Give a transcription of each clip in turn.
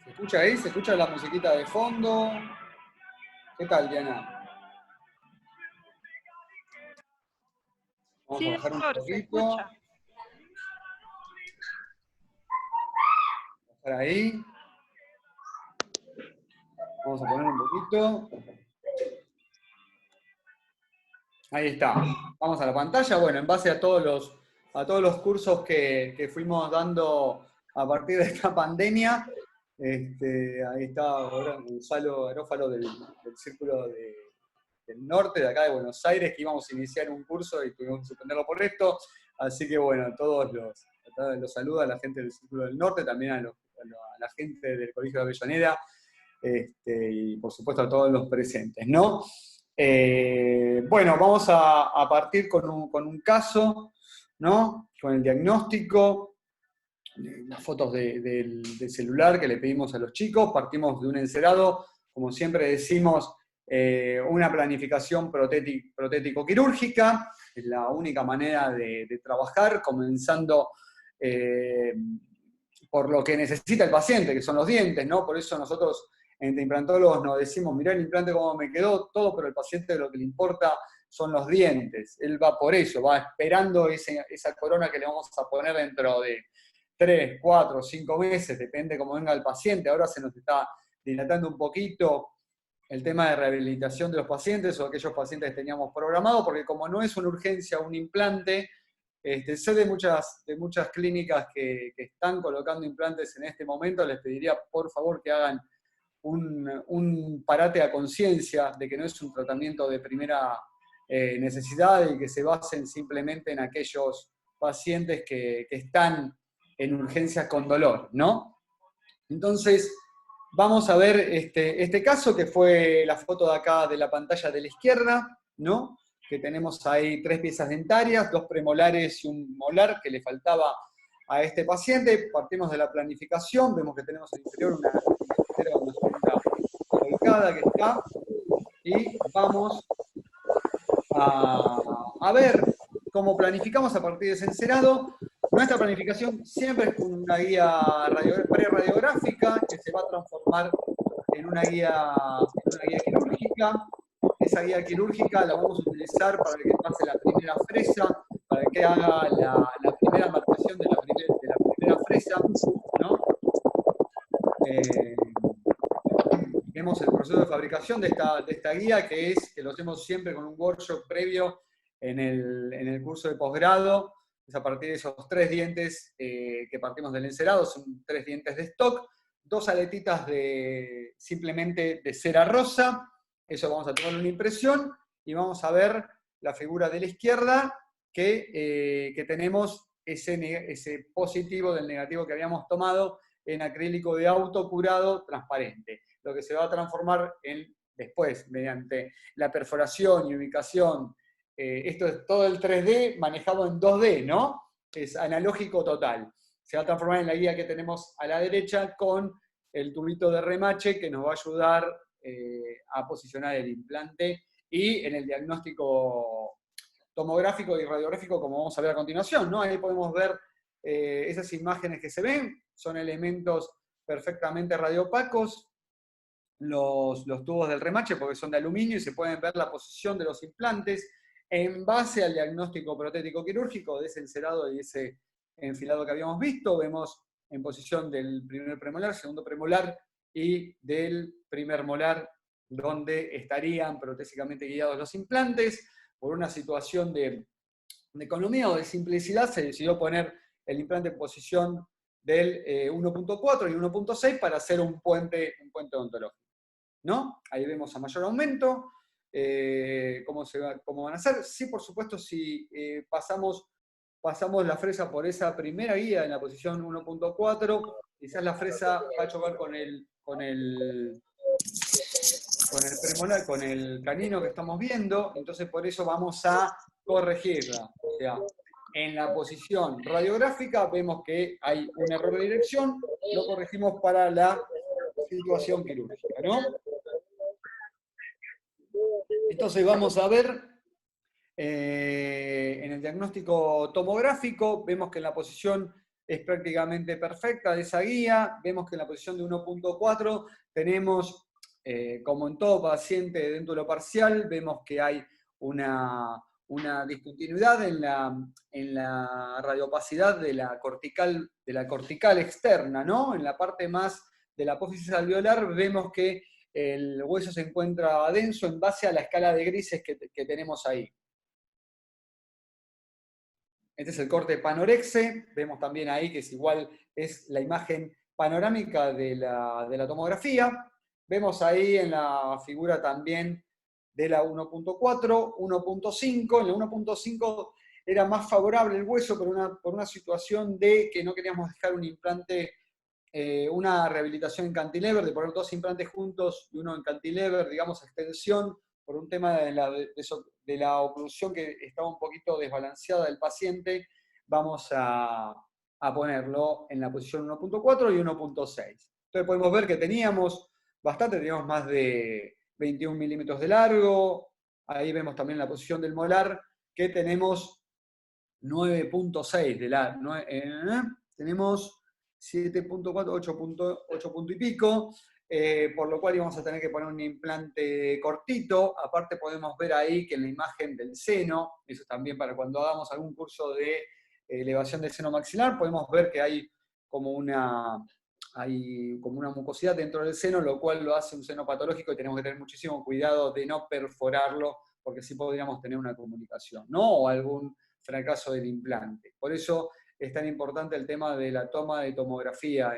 ¿Se escucha ahí? ¿Se escucha la musiquita de fondo? ¿Qué tal, Diana? Vamos a Sí, bajar un doctor, se poquito. escucha. Bajar ahí. Vamos a poner un poquito. Ahí está. Vamos a la pantalla. Bueno, en base a todos los cursos que fuimos dando a partir de esta pandemia, ahí está ahora Gonzalo Garófalo del Círculo del Norte, de acá de Buenos Aires, que íbamos a iniciar un curso y tuvimos que suspenderlo por esto. Así que bueno, los saludo a la gente del Círculo del Norte, también a la gente del Colegio de Avellaneda, y por supuesto a todos los presentes, ¿no? Bueno, vamos a partir con un caso, ¿no? Con el diagnóstico, las fotos del celular que le pedimos a los chicos, partimos de un encerado, como siempre decimos, una planificación protético-quirúrgica, es la única manera de trabajar, comenzando por lo que necesita el paciente, que son los dientes, ¿no? Por eso nosotros entre implantólogos nos decimos, mirá el implante cómo me quedó, todo, pero el paciente lo que le importa son los dientes. Él va por eso, va esperando esa corona que le vamos a poner dentro de 3, 4, 5 meses, depende cómo venga el paciente. Ahora se nos está dilatando un poquito el tema de rehabilitación de los pacientes o aquellos pacientes que teníamos programados, porque como no es una urgencia un implante, sé de muchas clínicas que están colocando implantes en este momento, les pediría por favor que hagan un parate a conciencia de que no es un tratamiento de primera necesidad y que se basen simplemente en aquellos pacientes que están en urgencias con dolor, ¿no? Entonces, vamos a ver este caso, que fue la foto de acá de la pantalla de la izquierda, ¿no? Que tenemos ahí 3 piezas dentarias, 2 premolares y un molar que le faltaba a este paciente. Partimos de la planificación, vemos que tenemos en el interior una sonda volcada que está, y vamos a ver cómo planificamos a partir de ese encerado. Nuestra planificación siempre es con una guía preradiográfica que se va a transformar en una guía quirúrgica. Esa guía quirúrgica la vamos a utilizar para que pase la primera fresa, para que haga la primera marcación de la primera fresa, ¿no? Vemos el proceso de fabricación de esta guía, que lo hacemos siempre con un workshop previo en el curso de posgrado. Es a partir de esos 3 dientes que partimos del encerado, son 3 dientes de stock, 2 aletitas simplemente de cera rosa. Eso vamos a tomar una impresión y vamos a ver la figura de la izquierda que tenemos ese positivo del negativo que habíamos tomado en acrílico de auto curado transparente, lo que se va a transformar después, mediante la perforación y ubicación. Esto es todo el 3D manejado en 2D, ¿no? Es analógico total. Se va a transformar en la guía que tenemos a la derecha con el tubito de remache que nos va a ayudar a posicionar el implante, y en el diagnóstico tomográfico y radiográfico, como vamos a ver a continuación, ¿no? Ahí podemos ver esas imágenes que se ven, son elementos perfectamente radiopacos, los tubos del remache, porque son de aluminio y se pueden ver la posición de los implantes en base al diagnóstico protético quirúrgico de ese encerado y ese enfilado que habíamos visto. Vemos en posición del primer premolar, segundo premolar y del primer molar, donde estarían protésicamente guiados los implantes. Por una situación de economía o de simplicidad, se decidió poner el implante en posición del 1.4 y 1.6 para hacer un puente odontológico, ¿no? Ahí vemos a mayor aumento, cómo van a ser. Sí, por supuesto, si pasamos la fresa por esa primera guía en la posición 1.4, quizás la fresa va a chocar premolar, con el canino que estamos viendo, entonces por eso vamos a corregirla. O sea, en la posición radiográfica vemos que hay un error de dirección, lo corregimos para la situación quirúrgica, ¿no? Entonces vamos a ver, en el diagnóstico tomográfico, vemos que en la posición es prácticamente perfecta de esa guía. Vemos que en la posición de 1.4 tenemos, como en todo paciente de dentro parcial, vemos que hay una discontinuidad en la radiopacidad de la cortical externa, ¿no? En la parte más de la apófisis alveolar vemos que el hueso se encuentra denso en base a la escala de grises que tenemos ahí. Este es el corte panorexe, vemos también ahí que es igual, es la imagen panorámica de la tomografía. Vemos ahí en la figura también de la 1.4, 1.5. En la 1.5 era más favorable el hueso por una situación de que no queríamos dejar un implante, una rehabilitación en cantilever, de poner dos implantes juntos y uno en cantilever, digamos, extensión, por un tema de la oclusión que estaba un poquito desbalanceada del paciente, vamos a ponerlo en la posición 1.4 y 1.6. Entonces podemos ver que teníamos más de 21 milímetros de largo. Ahí vemos también la posición del molar, que tenemos 9.6 de largo. Tenemos 7.4, 8 punto y pico, por lo cual íbamos a tener que poner un implante cortito. Aparte podemos ver ahí que en la imagen del seno, eso también para cuando hagamos algún curso de elevación del seno maxilar, podemos ver que hay como una mucosidad dentro del seno, lo cual lo hace un seno patológico y tenemos que tener muchísimo cuidado de no perforarlo, porque sí podríamos tener una comunicación, ¿no? O algún fracaso del implante. Por eso es tan importante el tema de la toma de tomografía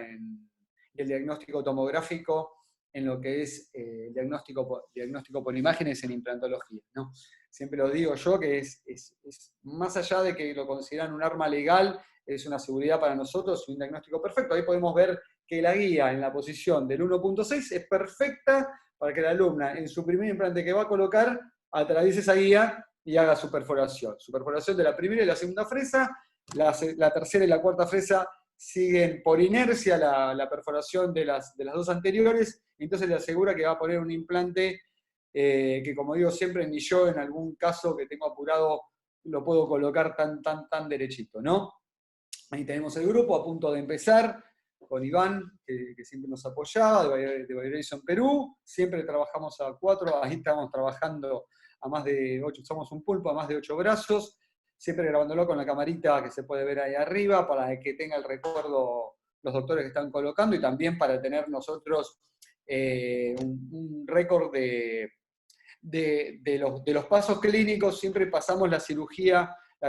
y el diagnóstico tomográfico en lo que es el diagnóstico por imágenes en implantología, ¿no? Siempre lo digo yo, que es más allá de que lo consideran un arma legal, es una seguridad para nosotros, un diagnóstico perfecto. Ahí podemos ver que la guía en la posición del 1.6 es perfecta para que la alumna en su primer implante que va a colocar atraviese esa guía y haga su perforación. Su perforación de la primera y la segunda fresa, la tercera y la cuarta fresa siguen por inercia la perforación de las dos anteriores, y entonces le asegura que va a poner un implante que, como digo siempre, ni yo en algún caso que tengo apurado lo puedo colocar tan derechito, ¿no? Ahí tenemos el grupo a punto de empezar, con Iván, que siempre nos apoyaba, de Vibration Perú. Siempre trabajamos a 4, ahí estamos trabajando a más de 8, somos un pulpo a más de 8 brazos, siempre grabándolo con la camarita que se puede ver ahí arriba, para que tenga el recuerdo los doctores que están colocando, y también para tener nosotros un récord de los pasos clínicos. Siempre pasamos la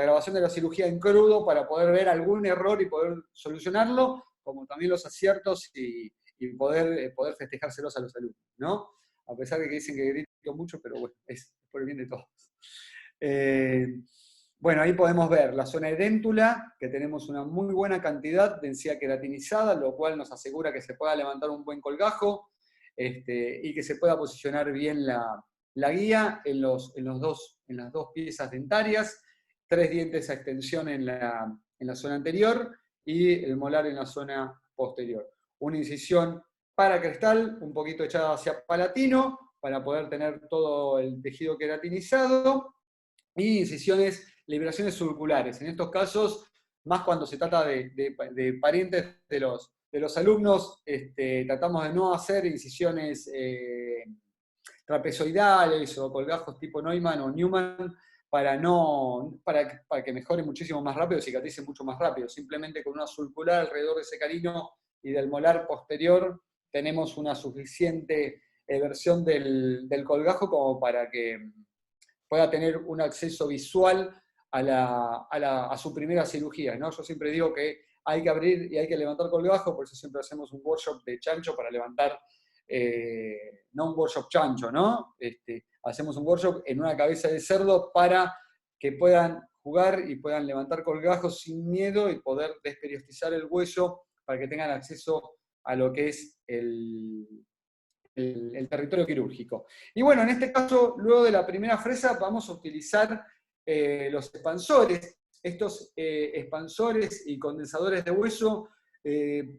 grabación de la cirugía en crudo para poder ver algún error y poder solucionarlo, como también los aciertos y poder festejárselos a los alumnos, ¿no? A pesar de que dicen que grito mucho, pero bueno, es por el bien de todos. Bueno, ahí podemos ver la zona edéntula, que tenemos una muy buena cantidad de densidad queratinizada, lo cual nos asegura que se pueda levantar un buen colgajo y que se pueda posicionar bien la guía en las dos piezas dentarias, 3 dientes a extensión en la zona anterior y el molar en la zona posterior. Una incisión paracrestal, un poquito echada hacia palatino, para poder tener todo el tejido queratinizado, y incisiones, liberaciones circulares. En estos casos, más cuando se trata de parientes de los alumnos, tratamos de no hacer incisiones trapezoidales o colgajos tipo Neumann o Newman, para que mejore muchísimo más rápido, cicatrice mucho más rápido. Simplemente con una circular alrededor de ese carino y del molar posterior tenemos una suficiente versión del colgajo como para que pueda tener un acceso visual a su primera cirugía, ¿no? Yo siempre digo que hay que abrir y hay que levantar colgajo, por eso siempre hacemos un workshop de chancho para levantar, no un workshop chancho, ¿no? Hacemos un workshop en una cabeza de cerdo para que puedan jugar y puedan levantar colgajos sin miedo y poder desperiostizar el hueso para que tengan acceso a lo que es el territorio quirúrgico. Y bueno, en este caso, luego de la primera fresa, vamos a utilizar los expansores. Estos expansores y condensadores de hueso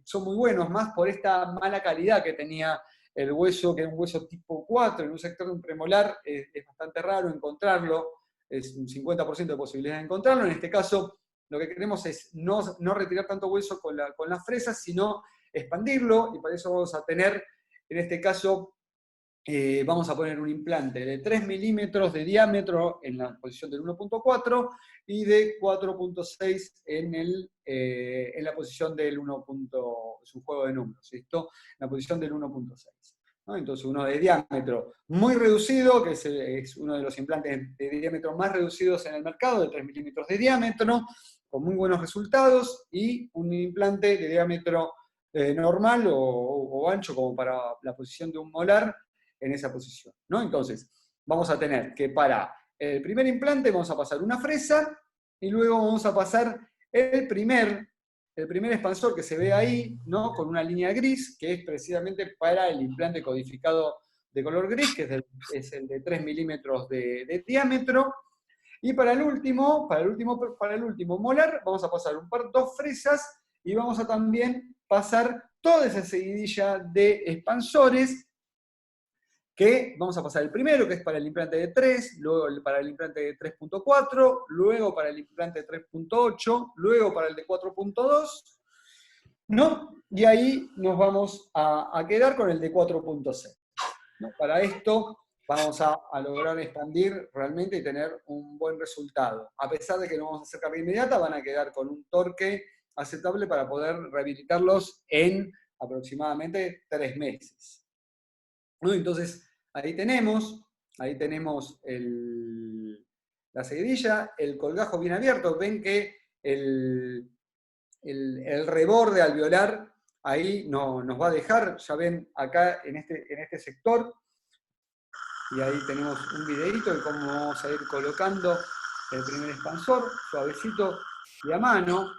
son muy buenos, más por esta mala calidad que tenía el hueso, que es un hueso tipo 4, en un sector de un premolar es bastante raro encontrarlo, es un 50% de posibilidad de encontrarlo. En este caso, lo que queremos es no retirar tanto hueso con las fresas, sino expandirlo, y para eso vamos a tener, en este caso, vamos a poner un implante de 3 milímetros de diámetro en la posición del 1.4 y de 4.6 en la posición del 1. Es un juego de números, ¿listo? En la posición del 1.6. ¿no? Entonces uno de diámetro muy reducido, que es uno de los implantes de diámetro más reducidos en el mercado, de 3 milímetros de diámetro, con muy buenos resultados, y un implante de diámetro normal o ancho, como para la posición de un molar, en esa posición, ¿no? Entonces, vamos a tener que para el primer implante vamos a pasar una fresa, y luego vamos a pasar el primer expansor que se ve ahí, ¿no? Con una línea gris, que es precisamente para el implante codificado de color gris, que es el de 3 milímetros de diámetro. Y para el último molar, vamos a pasar dos fresas, y vamos a también pasar toda esa seguidilla de expansores, que vamos a pasar el primero, que es para el implante de 3, luego para el implante de 3.4, luego para el implante de 3.8, luego para el de 4.2, ¿no? Y ahí nos vamos a quedar con el de 4.6. ¿no? Para esto vamos a lograr expandir realmente y tener un buen resultado. A pesar de que no vamos a hacer carga inmediata, van a quedar con un torque aceptable para poder rehabilitarlos en aproximadamente 3 meses. ¿no? Entonces, ahí tenemos la seguidilla, el colgajo bien abierto. Ven que el reborde alveolar ahí nos va a dejar, ya ven acá en este sector, y ahí tenemos un videito de cómo vamos a ir colocando el primer expansor, suavecito y a mano.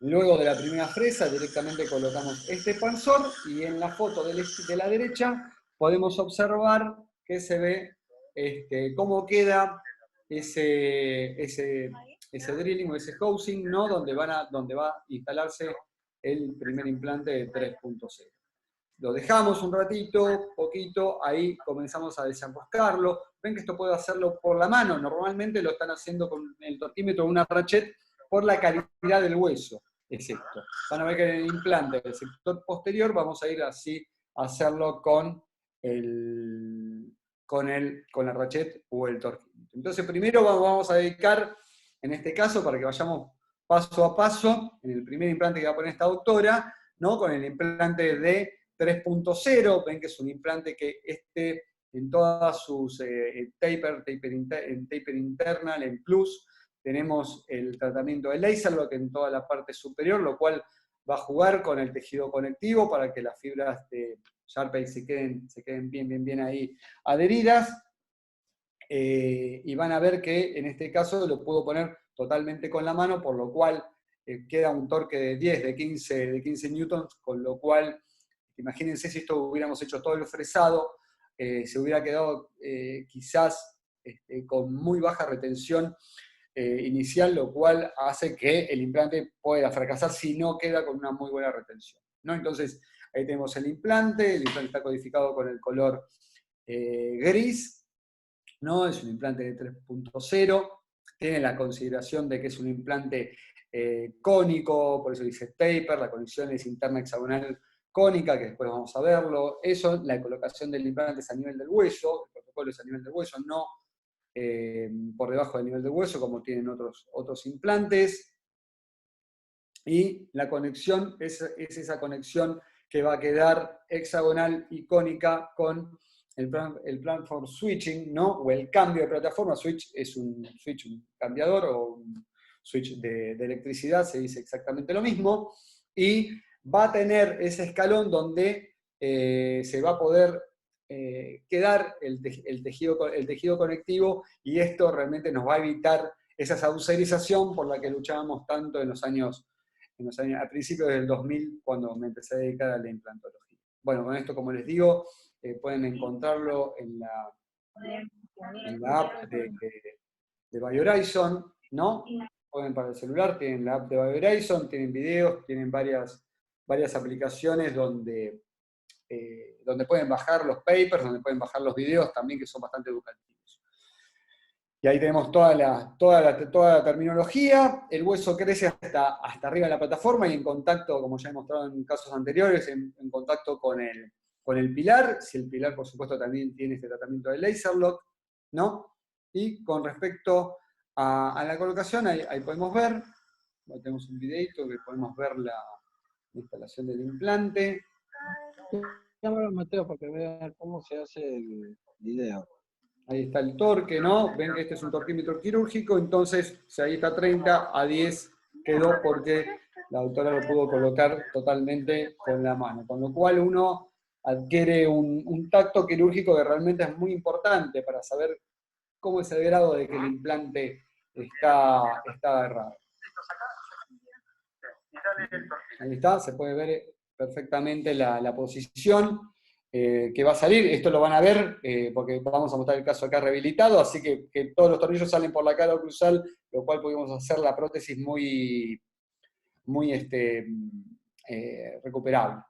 Luego de la primera fresa directamente colocamos este expansor, y en la foto de la derecha podemos observar que se ve cómo queda ese drilling o ese housing, ¿no? donde va a instalarse el primer implante de 3.0. Lo dejamos un ratito, poquito, ahí comenzamos a desenroscarlo. Ven que esto puedo hacerlo por la mano, normalmente lo están haciendo con el torquímetro o una rachet por la calidad del hueso. Es esto. Van a ver que en el implante del sector posterior vamos a ir así a hacerlo con la rachet o el torquímetro. Entonces primero vamos a dedicar, en este caso, para que vayamos paso a paso, en el primer implante que va a poner esta doctora, ¿no? Con el implante de 3.0, ven que es un implante que en todas sus taper internal, en plus, tenemos el tratamiento de laser, lo que en toda la parte superior, lo cual va a jugar con el tejido conectivo para que las fibras de Sharpay se queden bien ahí adheridas. Y van a ver que en este caso lo puedo poner totalmente con la mano, por lo cual queda un torque de 10, de 15 newtons, con lo cual, imagínense si esto hubiéramos hecho todo el fresado, se hubiera quedado quizás con muy baja retención inicial, lo cual hace que el implante pueda fracasar si no queda con una muy buena retención. ¿no? Entonces, ahí tenemos el implante está codificado con el color gris, ¿no? Es un implante de 3.0, tiene la consideración de que es un implante cónico, por eso dice taper, la conexión es interna hexagonal cónica, que después vamos a verlo. Eso, la colocación del implante es a nivel del hueso, el protocolo es a nivel del hueso, no por debajo del nivel del hueso, como tienen otros implantes. Y la conexión es esa conexión que va a quedar hexagonal y cónica con el platform switching, ¿no? O el cambio de plataforma. Switch es un cambiador o un switch de electricidad, se dice exactamente lo mismo. Y va a tener ese escalón donde se va a poder quedar el tejido conectivo, y esto realmente nos va a evitar esa sauserización por la que luchábamos tanto en los años, a principios del 2000, cuando me empecé a dedicar a la implantología. Bueno, con esto, como les digo, pueden encontrarlo en la app de BioHorizon, ¿no? Pueden para el celular, tienen la app de BioHorizon, tienen videos, tienen varias aplicaciones donde pueden bajar los papers, donde pueden bajar los videos también, que son bastante educativos. Y ahí tenemos toda la terminología. El hueso crece hasta arriba de la plataforma y en contacto, como ya he mostrado en casos anteriores, en contacto con el pilar. Si el pilar, por supuesto, también tiene este tratamiento de laser lock, ¿no? Y con respecto a la colocación, ahí podemos ver, ahí tenemos un videito que podemos ver la instalación del implante. Llámalo Mateo para que vean cómo se hace el video. Ahí está el torque, ¿no? Ven que este es un torquímetro quirúrgico, entonces si ahí está 30, a 10 quedó porque la doctora lo pudo colocar totalmente con la mano. Con lo cual uno adquiere un tacto quirúrgico que realmente es muy importante para saber cómo es el grado de que el implante está agarrado. Ahí está, se puede ver perfectamente la posición que va a salir. Esto lo van a ver porque vamos a mostrar el caso acá rehabilitado, así que todos los tornillos salen por la cara oclusal, lo cual pudimos hacer la prótesis muy recuperable.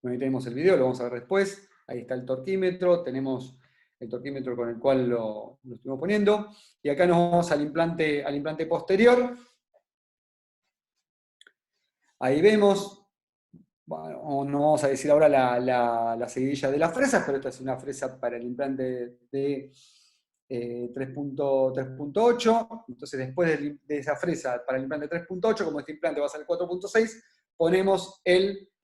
Bueno, ahí tenemos el video, lo vamos a ver después. Ahí está el torquímetro, tenemos el torquímetro con el cual lo estuvimos poniendo. Y acá nos vamos al implante posterior. Ahí vemos, bueno, no vamos a decir ahora la seguidilla de las fresas, pero esta es una fresa para el implante de 3.8. Entonces después de esa fresa para el implante 3.8, como este implante va a ser 4.6, ponemos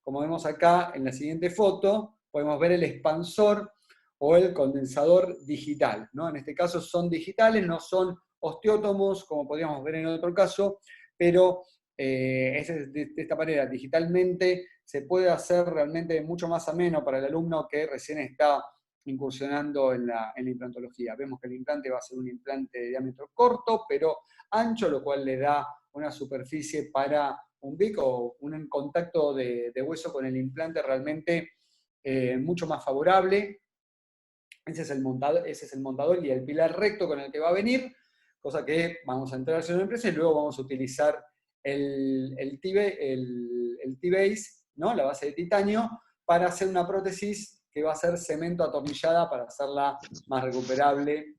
como vemos acá en la siguiente foto, podemos ver el expansor o el condensador digital, ¿no? En este caso son digitales, no son osteótomos, como podríamos ver en otro caso, pero de esta manera, digitalmente, se puede hacer realmente mucho más ameno para el alumno que recién está incursionando en la implantología. Vemos que el implante va a ser un implante de diámetro corto, pero ancho, lo cual le da una superficie para un BIC o un contacto de hueso con el implante realmente mucho más favorable. Ese es el montador y el pilar recto con el que va a venir, cosa que vamos a entrar en una empresa y luego vamos a utilizar el T-Base, ¿no? La base de titanio, para hacer una prótesis que va a ser cemento atornillada para hacerla más recuperable.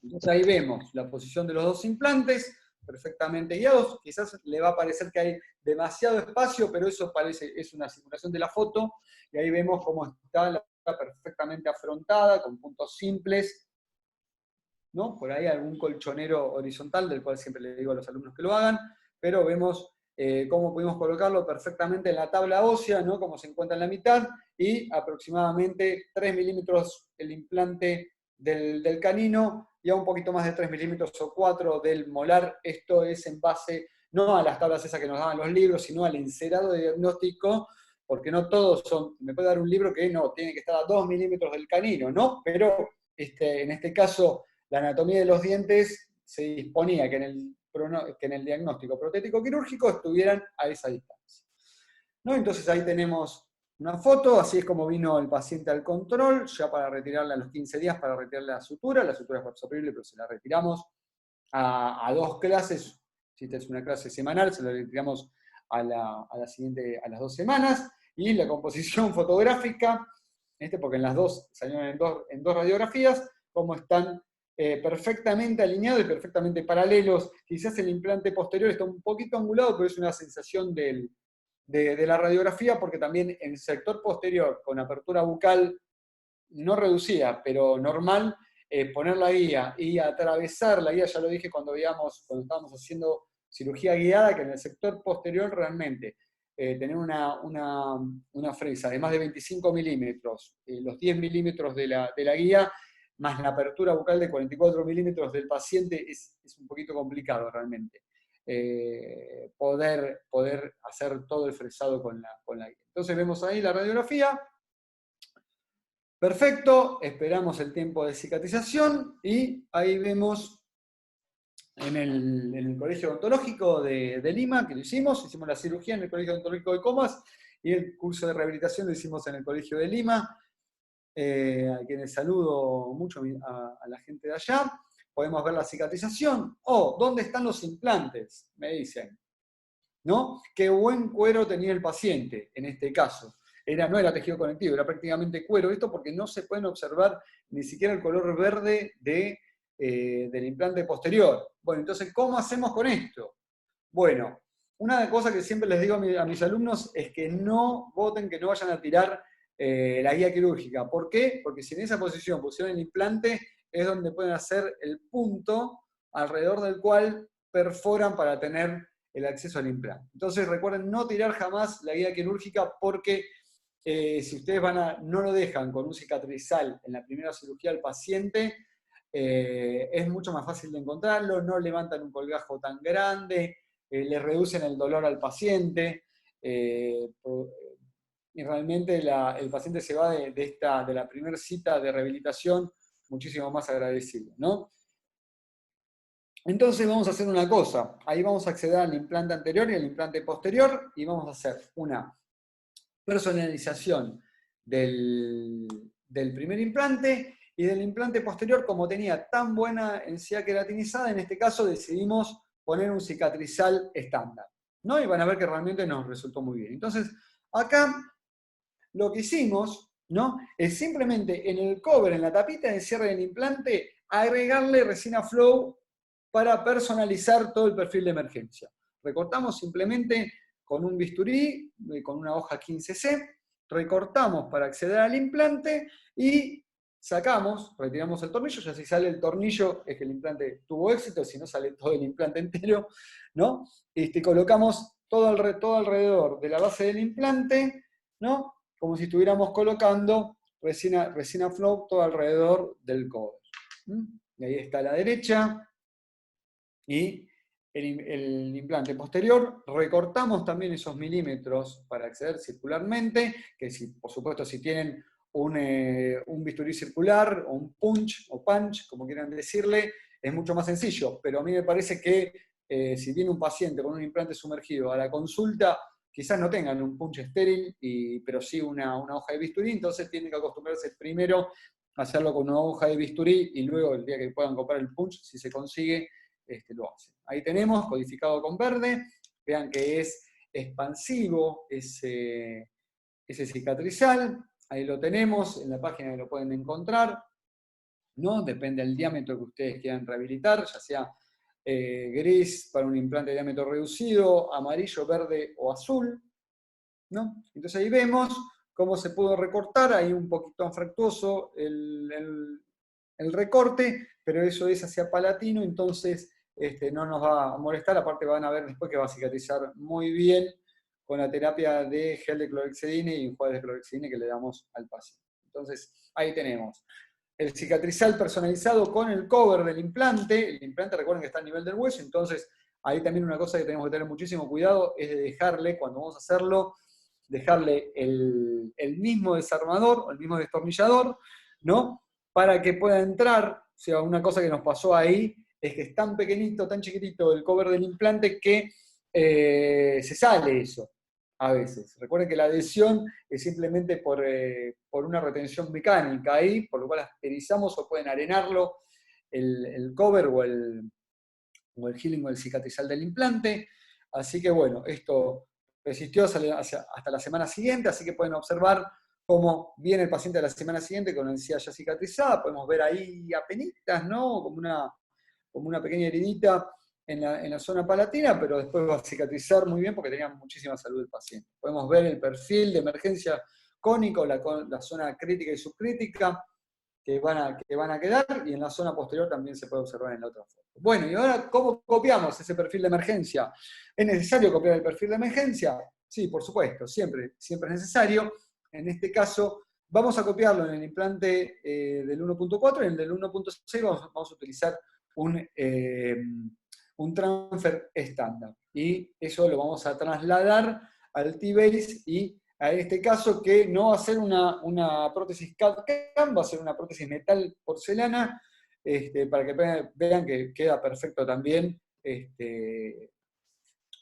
Entonces ahí vemos la posición de los dos implantes, perfectamente guiados. Quizás le va a parecer que hay demasiado espacio, pero eso es una simulación de la foto, y ahí vemos cómo está perfectamente afrontada, con puntos simples, ¿no? Por ahí algún colchonero horizontal, del cual siempre le digo a los alumnos que lo hagan, pero vemos cómo pudimos colocarlo perfectamente en la tabla ósea, ¿no? Como se encuentra en la mitad, y aproximadamente 3 milímetros el implante del canino, y a un poquito más de 3 milímetros o 4 del molar. Esto es en base no a las tablas esas que nos daban los libros, sino al encerado de diagnóstico, porque no todos son, me puede dar un libro que no, tiene que estar a 2 milímetros del canino, ¿no? Pero en este caso, la anatomía de los dientes se disponía que en el diagnóstico protético quirúrgico estuvieran a esa distancia, ¿no? Entonces ahí tenemos una foto, así es como vino el paciente al control, ya para retirarle a los 15 días, para retirarle la sutura es absorbible, pero se la retiramos a 2 clases, si esta es una clase semanal, se la retiramos a la siguiente, a las 2 semanas, y la composición fotográfica, porque en las dos salieron en dos radiografías, como están perfectamente alineados y perfectamente paralelos. Quizás el implante posterior está un poquito angulado, pero es una sensación de la radiografía, porque también en el sector posterior, con apertura bucal no reducida, pero normal, poner la guía y atravesar la guía, ya lo dije cuando estábamos haciendo cirugía guiada, que en el sector posterior realmente tener una fresa de más de 25 milímetros, los 10 milímetros de la guía, más la apertura bucal de 44 milímetros del paciente, es un poquito complicado realmente. Poder hacer todo el fresado con la guía. Entonces vemos ahí la radiografía. Perfecto, esperamos el tiempo de cicatrización y ahí vemos en el Colegio Odontológico de Lima, que lo hicimos la cirugía en el Colegio Odontológico de Comas y el curso de rehabilitación lo hicimos en el Colegio de Lima, a quienes saludo mucho a la gente de allá. Podemos ver la cicatrización. ¿Dónde están los implantes? Me dicen, ¿no? Qué buen cuero tenía el paciente en este caso. no era tejido conectivo, era prácticamente cuero. Esto porque no se pueden observar ni siquiera el color verde del implante posterior. Bueno, entonces, ¿cómo hacemos con esto? Bueno, una cosa que siempre les digo a mis alumnos es que no voten, que no vayan a tirar la guía quirúrgica. ¿Por qué? Porque si en esa posición pusieron el implante, es donde pueden hacer el punto alrededor del cual perforan para tener el acceso al implante. Entonces recuerden no tirar jamás la guía quirúrgica porque si ustedes no lo dejan con un cicatrizal en la primera cirugía al paciente, es mucho más fácil de encontrarlo, no levantan un colgajo tan grande, le reducen el dolor al paciente, y realmente el paciente se va de la primera cita de rehabilitación muchísimo más agradecido, ¿no? Entonces vamos a hacer una cosa, ahí vamos a acceder al implante anterior y al implante posterior, y vamos a hacer una personalización del primer implante, y del implante posterior, como tenía tan buena encía queratinizada, en este caso decidimos poner un cicatrizal estándar, ¿no? Y van a ver que realmente nos resultó muy bien. Entonces, acá lo que hicimos, ¿no? Es simplemente en el cover, en la tapita de cierre del implante, agregarle resina flow para personalizar todo el perfil de emergencia. Recortamos simplemente con un bisturí, con una hoja 15C, recortamos para acceder al implante y sacamos, retiramos el tornillo, ya si sale el tornillo es que el implante tuvo éxito, si no sale todo el implante entero, ¿no? Colocamos todo alrededor de la base del implante, ¿no? Como si estuviéramos colocando resina flow todo alrededor del cover. Y ahí está a la derecha. Y el implante posterior, recortamos también esos milímetros para acceder circularmente, que por supuesto si tienen un bisturí circular, o un punch, o punch, como quieran decirle, es mucho más sencillo, pero a mí me parece que si viene un paciente con un implante sumergido a la consulta, quizás no tengan un punch estéril, pero sí una hoja de bisturí, entonces tienen que acostumbrarse primero a hacerlo con una hoja de bisturí, y luego el día que puedan comprar el punch, si se consigue, lo hacen. Ahí tenemos, codificado con verde, vean que es expansivo ese cicatrizal, ahí lo tenemos, en la página lo pueden encontrar, ¿no? Depende del diámetro que ustedes quieran rehabilitar, ya sea gris para un implante de diámetro reducido, amarillo, verde o azul, ¿no? Entonces ahí vemos cómo se pudo recortar, ahí un poquito anfractuoso el recorte, pero eso es hacia palatino, entonces no nos va a molestar, aparte van a ver después que va a cicatrizar muy bien con la terapia de gel de clorhexidina y enjuague de clorhexidina que le damos al paciente. Entonces, ahí tenemos el cicatrizal personalizado con el cover del implante. El implante, recuerden que está a nivel del hueso, entonces ahí también una cosa que tenemos que tener muchísimo cuidado es de dejarle, cuando vamos a hacerlo, dejarle el mismo desarmador o el mismo destornillador, ¿no? Para que pueda entrar. O sea, una cosa que nos pasó ahí es que es tan pequeñito, tan chiquitito el cover del implante que se sale eso a veces. Recuerden que la adhesión es simplemente por una retención mecánica ahí, por lo cual asterizamos o pueden arenarlo el cover o el healing o el cicatrizal del implante. Así que bueno, esto resistió hasta la semana siguiente, así que pueden observar cómo viene el paciente a la semana siguiente con la encía ya cicatrizada. Podemos ver ahí apenitas, ¿no? Como una pequeña heridita en la zona palatina, pero después va a cicatrizar muy bien porque tenía muchísima salud el paciente. Podemos ver el perfil de emergencia cónico, la zona crítica y subcrítica que van a quedar, y en la zona posterior también se puede observar en la otra foto. Bueno, y ahora, ¿cómo copiamos ese perfil de emergencia? ¿Es necesario copiar el perfil de emergencia? Sí, por supuesto, siempre es necesario. En este caso, vamos a copiarlo en el implante del 1.4, y en el del 1.6 vamos a utilizar un transfer estándar. Y eso lo vamos a trasladar al T-Base, y a este caso que no va a ser una prótesis CAD-CAM, va a ser una prótesis metal porcelana, para que vean que queda perfecto también, de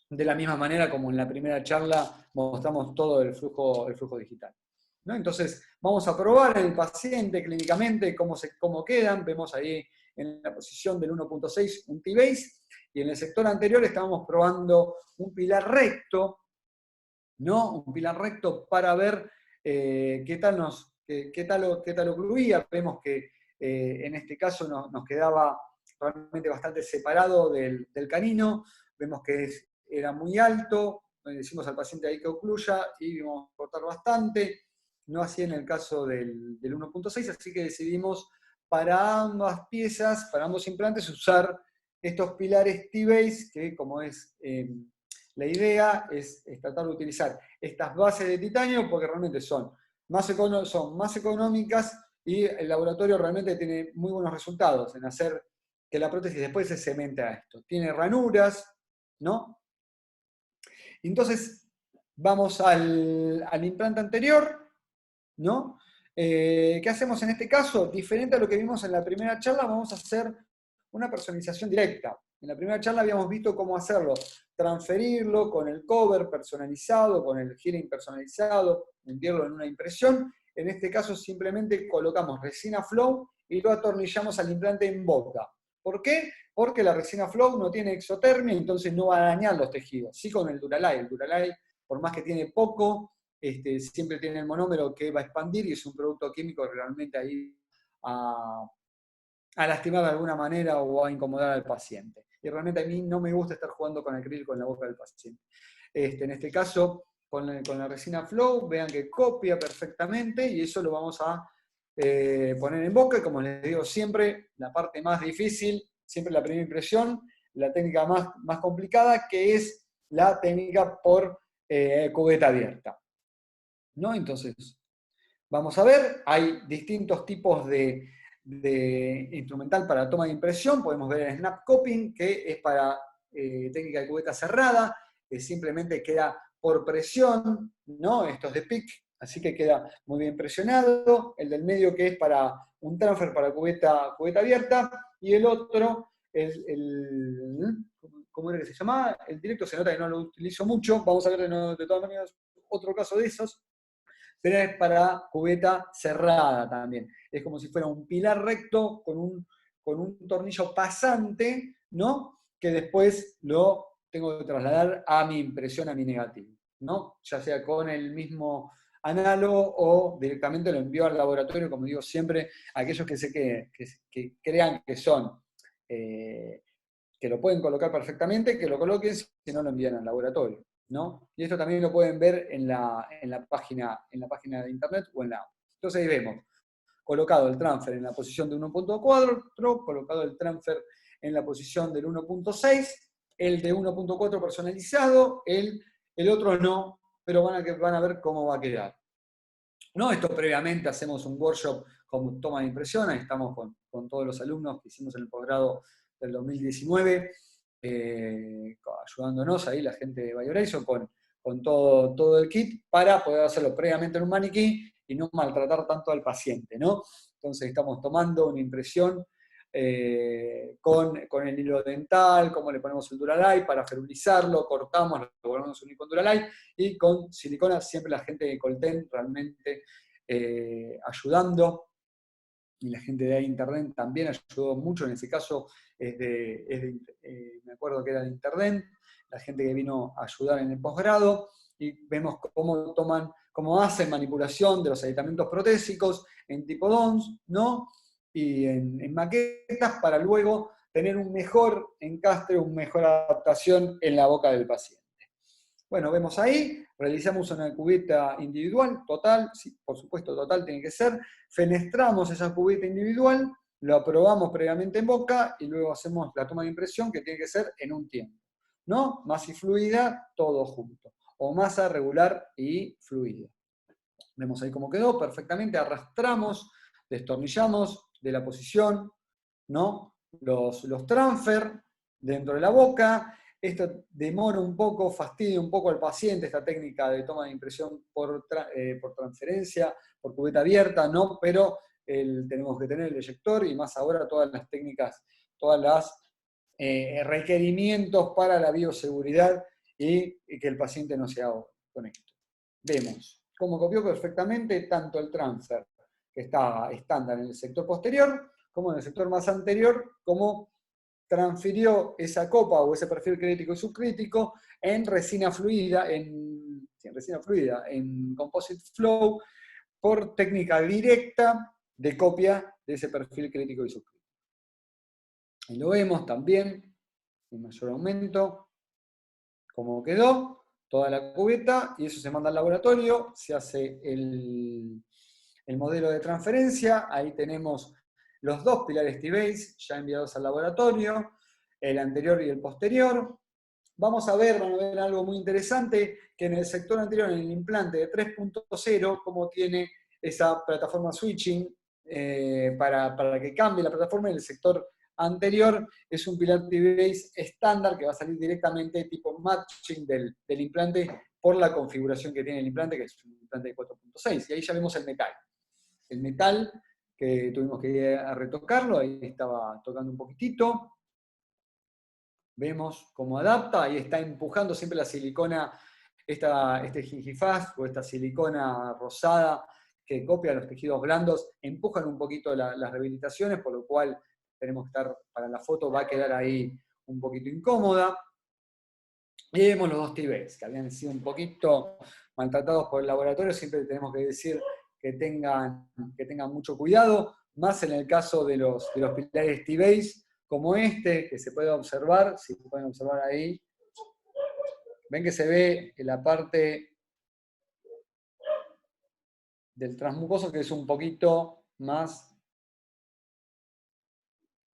la misma manera como en la primera charla mostramos todo el flujo digital, ¿no? Entonces, vamos a probar el paciente clínicamente, cómo quedan. Vemos ahí en la posición del 1.6 un T-Base, y en el sector anterior estábamos probando un pilar recto, ¿no? Un pilar recto para ver qué tal ocluía. Vemos que en este caso nos quedaba realmente bastante separado del canino, vemos que era muy alto, le decimos al paciente ahí que ocluya y vamos a cortar bastante, no así en el caso del 1.6, así que decidimos para ambas piezas, para ambos implantes, usar estos pilares T-Base, que como es la idea, es tratar de utilizar estas bases de titanio porque realmente son más económicas y el laboratorio realmente tiene muy buenos resultados en hacer que la prótesis después se cemente a esto. Tiene ranuras, ¿no? Entonces, vamos al implante anterior, ¿no? ¿Qué hacemos en este caso? Diferente a lo que vimos en la primera charla, vamos a hacer una personalización directa. En la primera charla habíamos visto cómo hacerlo, transferirlo con el cover personalizado, con el healing personalizado, hundirlo en una impresión. En este caso simplemente colocamos resina flow y lo atornillamos al implante en boca. ¿Por qué? Porque la resina flow no tiene exotermia, entonces no va a dañar los tejidos. Sí con el Duralay. El Duralay, por más que tiene poco, siempre tiene el monómero que va a expandir y es un producto químico realmente ahí a lastimar de alguna manera o a incomodar al paciente. Y realmente a mí no me gusta estar jugando con acrílico en la boca del paciente. En este caso, con la resina flow, vean que copia perfectamente y eso lo vamos a poner en boca. Y como les digo siempre, la parte más difícil, siempre la primera impresión, la técnica más complicada, que es la técnica por cubeta abierta, ¿no? Entonces, vamos a ver, hay distintos tipos de instrumental para toma de impresión. Podemos ver el snap coping, que es para técnica de cubeta cerrada, que simplemente queda por presión, ¿no? Esto es de PIC, así que queda muy bien presionado. El del medio, que es para un transfer para cubeta abierta, y el otro, ¿cómo era que se llamaba? El directo, se nota que no lo utilizo mucho. Vamos a ver de todas maneras otro caso de esos, pero es para cubeta cerrada también. Es como si fuera un pilar recto con un tornillo pasante, ¿no? Que después lo tengo que trasladar a mi impresión, a mi negativo, ¿no? Ya sea con el mismo análogo o directamente lo envío al laboratorio, como digo siempre, aquellos que crean que son, que lo pueden colocar perfectamente, que lo coloquen, si no lo envían al laboratorio, ¿no? Y esto también lo pueden ver en la página de internet o en la app. Entonces ahí vemos, colocado el transfer en la posición de 1.4, colocado el transfer en la posición del 1.6, el de 1.4 personalizado, el otro no, pero van a ver cómo va a quedar. ¿No? Esto previamente hacemos un workshop con toma de impresión, ahí estamos con todos los alumnos que hicimos en el posgrado del 2019, ayudándonos ahí la gente de BioHorizon con todo el kit para poder hacerlo previamente en un maniquí y no maltratar tanto al paciente, ¿no? Entonces estamos tomando una impresión con el hilo dental, cómo le ponemos el Duralay para ferulizarlo, cortamos, lo volvemos a unir con Duralay, y con silicona siempre la gente de Colten realmente ayudando, y la gente de Internet también ayudó mucho, en ese caso me acuerdo que era de Internet, la gente que vino a ayudar en el posgrado, y vemos cómo hacen manipulación de los aditamentos protésicos en tipo DONS, ¿no? Y en maquetas para luego tener un mejor encastre, una mejor adaptación en la boca del paciente. Bueno, vemos ahí, realizamos una cubeta individual, total, sí, por supuesto total tiene que ser, fenestramos esa cubeta individual, lo aprobamos previamente en boca y luego hacemos la toma de impresión que tiene que ser en un tiempo, ¿no? Masa y fluida, todo junto, o masa regular y fluida. Vemos ahí cómo quedó, perfectamente, arrastramos, destornillamos de la posición, ¿no? Los transfer dentro de la boca. Esto demora un poco, fastidia un poco al paciente, esta técnica de toma de impresión por transferencia, por cubeta abierta, ¿no? Pero tenemos que tener el eyector y más ahora todas las técnicas, todas las requerimientos para la bioseguridad y que el paciente no se ahogue con esto. Vemos cómo copió perfectamente tanto el transfer, que está estándar en el sector posterior, como en el sector más anterior, como transfirió esa copa o ese perfil crítico y subcrítico en resina fluida, en en resina fluida, en Composite Flow, por técnica directa de copia de ese perfil crítico y subcrítico. Y lo vemos también, en mayor aumento, cómo quedó toda la cubeta, y eso se manda al laboratorio, se hace el modelo de transferencia, ahí tenemos los dos pilares T-Base ya enviados al laboratorio, el anterior y el posterior. Van a ver algo muy interesante, que en el sector anterior, en el implante de 3.0, cómo tiene esa plataforma switching para que cambie la plataforma. En el sector anterior es un pilar T-Base estándar que va a salir directamente tipo matching del implante por la configuración que tiene el implante, que es un implante de 4.6. Y ahí ya vemos el metal. El metal, que tuvimos que ir a retocarlo, ahí estaba tocando un poquitito. Vemos cómo adapta, ahí está empujando siempre la silicona, este gingifaz o esta silicona rosada que copia los tejidos blandos, empujan un poquito las rehabilitaciones, por lo cual tenemos que estar, para la foto va a quedar ahí un poquito incómoda. Y vemos los dos T-Base, que habían sido un poquito maltratados por el laboratorio, siempre tenemos que decir que tengan mucho cuidado, más en el caso de los pilares T-Base, como este, que se puede observar, si pueden observar ahí, ven que se ve en la parte del transmucoso que es un poquito más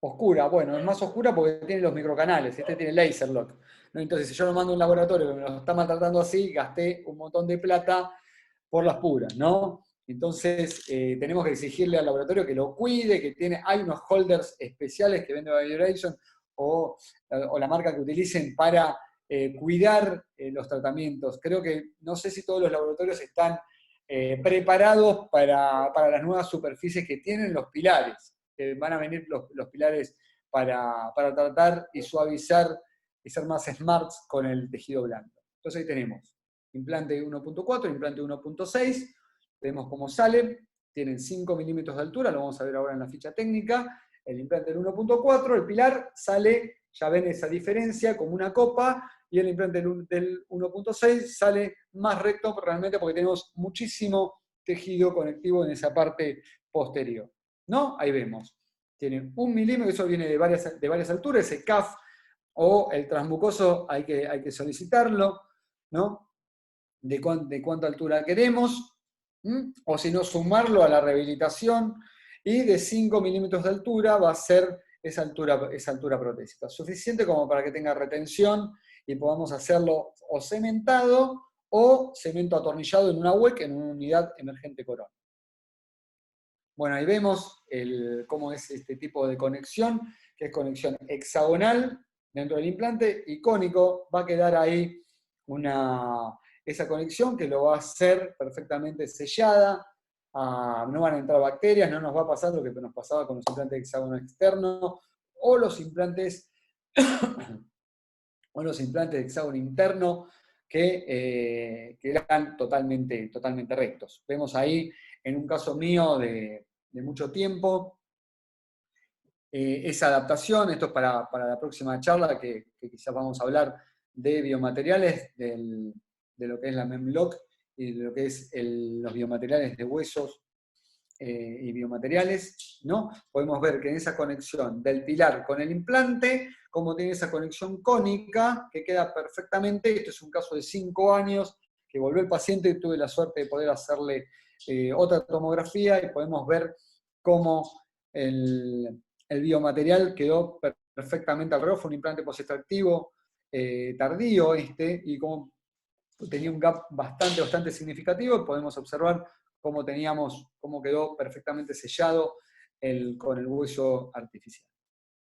oscura. Bueno, es más oscura porque tiene los microcanales, este tiene laser lock, ¿no? Entonces, si yo lo mando a un laboratorio que me lo está maltratando así, gasté un montón de plata por las puras, ¿no? Entonces, tenemos que exigirle al laboratorio que lo cuide, hay unos holders especiales que vende Bioduration o la marca que utilicen para cuidar los tratamientos. Creo que, no sé si todos los laboratorios están preparados para las nuevas superficies que tienen los pilares. Van a venir los pilares para tratar y suavizar y ser más smarts con el tejido blando. Entonces ahí tenemos implante 1.4, implante 1.6, vemos cómo sale, tienen 5 milímetros de altura, lo vamos a ver ahora en la ficha técnica. El implante del 1.4, el pilar sale, ya ven esa diferencia, como una copa, y el implante del 1.6 sale más recto realmente porque tenemos muchísimo tejido conectivo en esa parte posterior, ¿no? Ahí vemos. Tiene 1 milímetro, eso viene de varias alturas, ese CAF o el transmucoso hay que solicitarlo, ¿no? De cuánta altura queremos, o si no, sumarlo a la rehabilitación, y de 5 milímetros de altura va a ser esa altura protésica, suficiente como para que tenga retención y podamos hacerlo o cementado o cemento atornillado en una WEC, en una unidad emergente corona. Bueno, ahí vemos cómo es este tipo de conexión, que es conexión hexagonal dentro del implante, y cónico. Va a quedar ahí esa conexión que lo va a hacer perfectamente sellada. No van a entrar bacterias, no nos va a pasar lo que nos pasaba con los implantes de hexágono externo o los implantes de hexágono interno que eran totalmente rectos. Vemos ahí, en un caso mío de mucho tiempo, esa adaptación. Esto es para la próxima charla, que quizás vamos a hablar de biomateriales, de lo que es la MEMLOC y de lo que es los biomateriales de huesos y biomateriales, ¿no? Podemos ver que en esa conexión del pilar con el implante, como tiene esa conexión cónica, que queda perfectamente. Este es un caso de 5 años, que volvió el paciente y tuve la suerte de poder hacerle otra tomografía, y podemos ver cómo el biomaterial quedó perfectamente al revés. Fue un implante post-extractivo tardío y como tenía un gap bastante significativo, y podemos observar cómo quedó perfectamente sellado con el hueso artificial,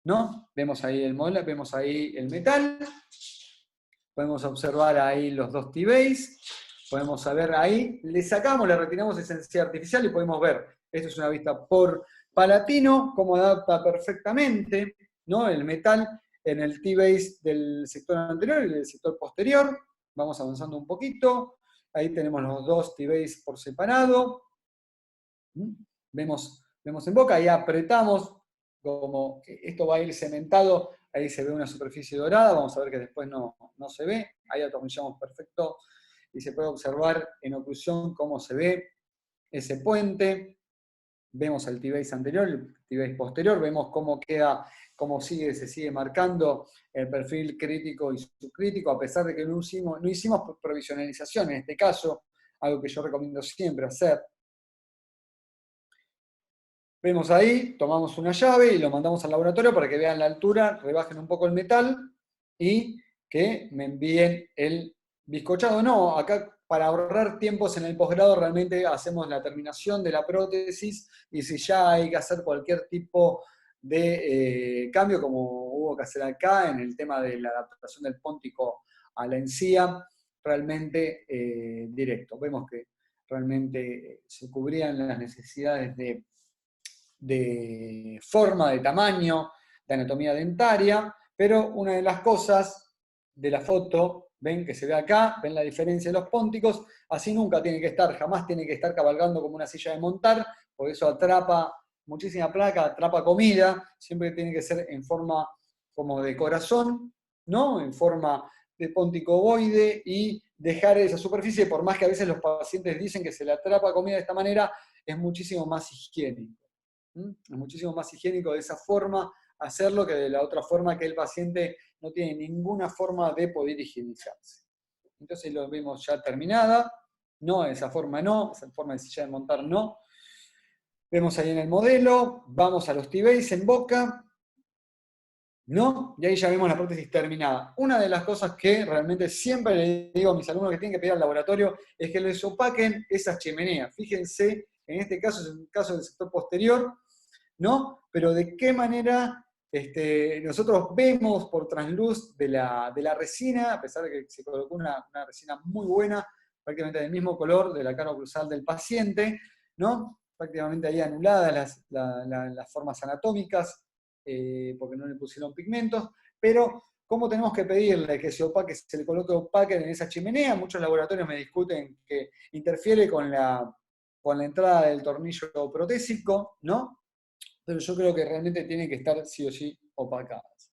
¿no? Vemos ahí el modelo, vemos ahí el metal, podemos observar ahí los dos T-Base, podemos saber ahí, le retiramos esa esencia artificial y podemos ver, esto es una vista por Palatino, cómo adapta perfectamente, ¿no? El metal en el T-Base del sector anterior y del sector posterior. Vamos avanzando un poquito. Ahí tenemos los dos T-Base por separado. Vemos en boca, ahí apretamos, como esto va a ir cementado, ahí se ve una superficie dorada, vamos a ver que después no se ve, ahí atornillamos perfecto y se puede observar en oclusión cómo se ve ese puente. Vemos el T-base anterior, el T-base posterior, vemos cómo queda, se sigue marcando el perfil crítico y subcrítico, a pesar de que no hicimos provisionalización en este caso, algo que yo recomiendo siempre hacer. Vemos ahí, tomamos una llave y lo mandamos al laboratorio para que vean la altura, rebajen un poco el metal y que me envíen el bizcochado. No, acá para ahorrar tiempos en el posgrado realmente hacemos la terminación de la prótesis y si ya hay que hacer cualquier tipo de cambio, como hubo que hacer acá en el tema de la adaptación del póntico a la encía, realmente directo. Vemos que realmente se cubrían las necesidades de forma, de tamaño, de anatomía dentaria, pero una de las cosas de la foto, ven que se ve acá, ven la diferencia de los pónticos, así nunca tiene que estar, jamás tiene que estar cabalgando como una silla de montar, por eso atrapa muchísima placa, atrapa comida, siempre tiene que ser en forma como de corazón, ¿no? En forma de póntico ovoide y dejar esa superficie, por más que a veces los pacientes dicen que se le atrapa comida de esta manera, es muchísimo más higiénico. Es muchísimo más higiénico de esa forma hacerlo que de la otra forma que el paciente no tiene ninguna forma de poder higienizarse. Entonces lo vemos ya terminada, no, esa forma de silla de montar no. Vemos ahí en el modelo, vamos a los T-base en boca, ¿no? Y ahí ya vemos la prótesis terminada. Una de las cosas que realmente siempre le digo a mis alumnos que tienen que pedir al laboratorio es que les opaquen esas chimeneas. Fíjense, en este caso es un caso del sector posterior, ¿no? Pero de qué manera nosotros vemos por transluz de la resina, a pesar de que se colocó una resina muy buena, prácticamente del mismo color de la cara oclusal del paciente, ¿no? Prácticamente ahí anuladas las formas anatómicas, porque no le pusieron pigmentos, pero ¿cómo tenemos que pedirle que se le coloque opaque en esa chimenea? Muchos laboratorios me discuten que interfiere con la entrada del tornillo protésico, ¿no? Pero yo creo que realmente tienen que estar sí o sí opacadas.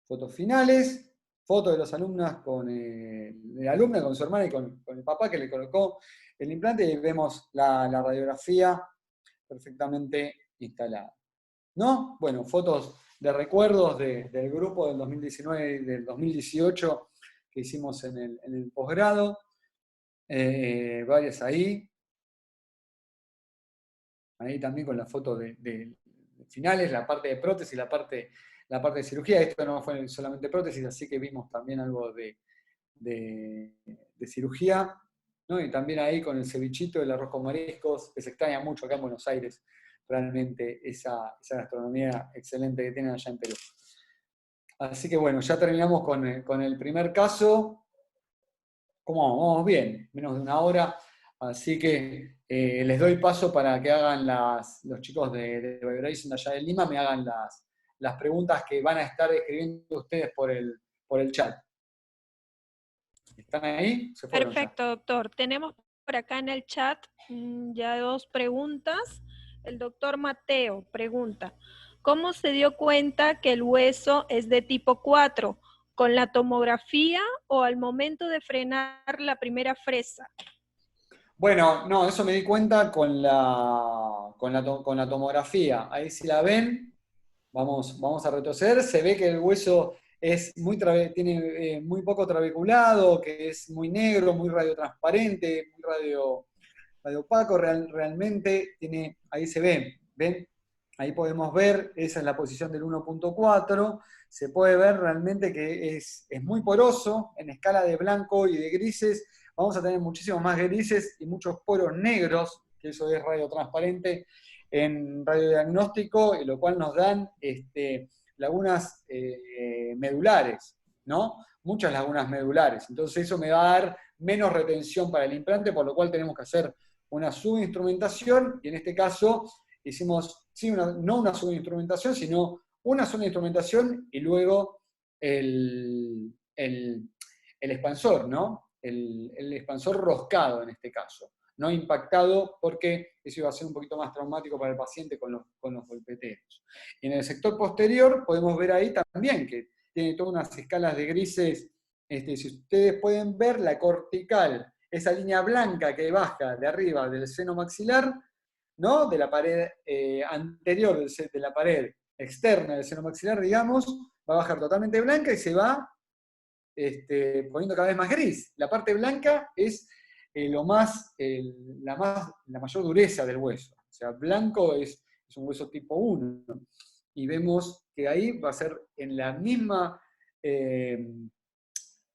Fotos finales, fotos de los alumnas de la alumna con su hermana y con el papá que le colocó el implante y vemos la radiografía perfectamente instalada. ¿No? Bueno, fotos de recuerdos del grupo del 2019 y del 2018 que hicimos en el posgrado, varias ahí. Ahí también con la foto de finales, la parte de prótesis, la parte de cirugía. Esto no fue solamente prótesis, así que vimos también algo de cirugía, ¿no? Y también ahí con el cevichito, el arroz con mariscos, que se extraña mucho acá en Buenos Aires, realmente esa gastronomía excelente que tienen allá en Perú. Así que bueno, ya terminamos con el primer caso. ¿Cómo vamos? Vamos bien, menos de una hora. Así que les doy paso para que hagan los chicos de Vibration de allá de Lima, me hagan las preguntas que van a estar escribiendo ustedes por el chat. ¿Están ahí? Se fueron ya. Perfecto, doctor. Tenemos por acá en el chat ya 2 preguntas. El doctor Mateo pregunta, ¿cómo se dio cuenta que el hueso es de tipo 4? ¿Con la tomografía o al momento de frenar la primera fresa? Bueno, no, eso me di cuenta con la tomografía. Ahí si la ven, vamos a retroceder, se ve que el hueso es tiene muy poco trabeculado, que es muy negro, muy radiotransparente, muy radiopaco, realmente tiene, ahí se ve, ¿ven? Ahí podemos ver, esa es la posición del 1.4, se puede ver realmente que es muy poroso, en escala de blanco y de grises, vamos a tener muchísimos más grises y muchos poros negros, que eso es radiotransparente en radiodiagnóstico, y lo cual nos dan lagunas medulares, ¿no? Muchas lagunas medulares. Entonces eso me va a dar menos retención para el implante, por lo cual tenemos que hacer una subinstrumentación, y en este caso hicimos, sí, no una subinstrumentación, sino una sola instrumentación y luego el expansor, ¿no? El expansor roscado en este caso, no impactado, porque eso iba a ser un poquito más traumático para el paciente con los golpeteos. Y en el sector posterior podemos ver ahí también que tiene todas unas escalas de grises. Si ustedes pueden ver, la cortical esa línea blanca que baja de arriba del seno maxilar, ¿no? De la pared anterior, de la pared externa del seno maxilar, digamos, va a bajar totalmente blanca y se va poniendo cada vez más gris. La parte blanca es la mayor dureza del hueso. O sea, blanco es un hueso tipo 1. Y vemos que ahí va a ser en la misma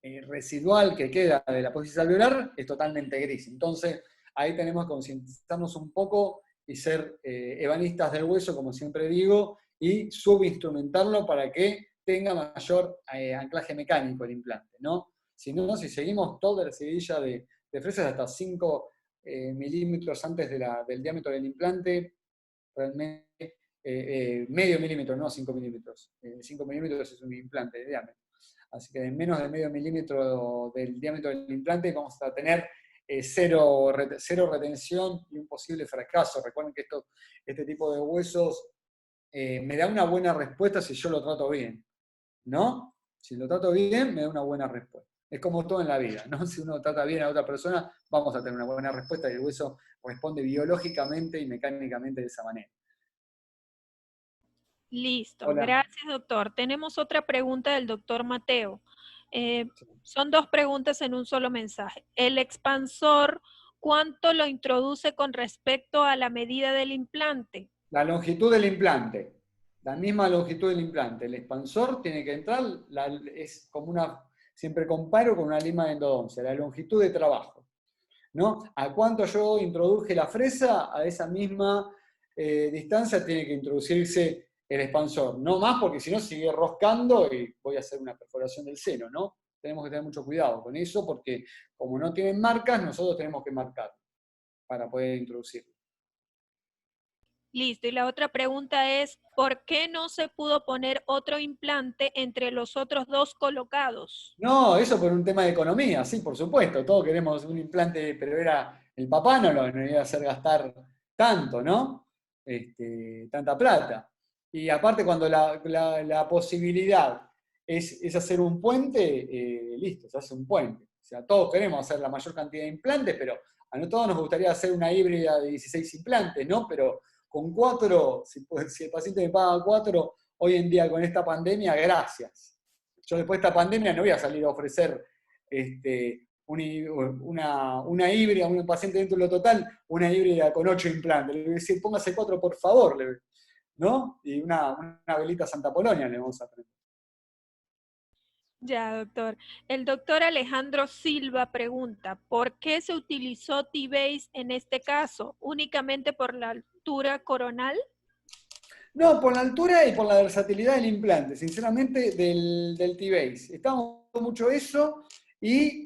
residual que queda de la apófisis alveolar, es totalmente gris. Entonces, ahí tenemos que concientizarnos un poco y ser ebanistas del hueso, como siempre digo, y subinstrumentarlo para que tenga mayor anclaje mecánico el implante, ¿no? Si no, si seguimos toda la seguidilla de fresas hasta 5 milímetros antes del diámetro del implante, realmente medio milímetro, no 5 milímetros. 5 milímetros es un implante de diámetro. Así que en menos de medio milímetro del diámetro del implante vamos a tener cero retención y un posible fracaso. Recuerden que este tipo de huesos me da una buena respuesta si yo lo trato bien, ¿no? Si lo trato bien, me da una buena respuesta. Es como todo en la vida, ¿no? Si uno trata bien a otra persona, vamos a tener una buena respuesta y el hueso responde biológicamente y mecánicamente de esa manera. Listo, Hola. gracias doctor. Tenemos otra pregunta del doctor Mateo. Son 2 preguntas en un solo mensaje. El expansor, ¿cuánto lo introduce con respecto a la medida del implante? La longitud del implante. La misma longitud del implante. El expansor tiene que entrar, es como siempre comparo con una lima de endodoncia, la longitud de trabajo, ¿no? ¿A cuánto yo introduje la fresa? A esa misma distancia tiene que introducirse el expansor. No más porque si no sigue roscando y voy a hacer una perforación del seno, ¿no? Tenemos que tener mucho cuidado con eso porque como no tienen marcas, nosotros tenemos que marcar para poder introducirlo. Listo, y la otra pregunta es, ¿por qué no se pudo poner otro implante entre los otros 2 colocados? No, eso por un tema de economía, sí, por supuesto. Todos queremos un implante, pero era el papá no iba a hacer gastar tanto, ¿no? Tanta plata. Y aparte, cuando la posibilidad es hacer un puente, listo, se hace un puente. O sea, todos queremos hacer la mayor cantidad de implantes, pero a no todos nos gustaría hacer una híbrida de 16 implantes, ¿no? Pero con 4, si el paciente me paga 4, hoy en día con esta pandemia, gracias. Yo después de esta pandemia no voy a salir a ofrecer una híbrida a un paciente dentro de lo total, una híbrida con 8 implantes. Le voy a decir, póngase 4 por favor, ¿no? Y una velita Santa Polonia le vamos a poner. Ya, doctor. El doctor Alejandro Silva pregunta, ¿por qué se utilizó T-Base en este caso? ¿Únicamente por la altura coronal? No, por la altura y por la versatilidad del implante, sinceramente, del T-Base. Estamos usando mucho eso y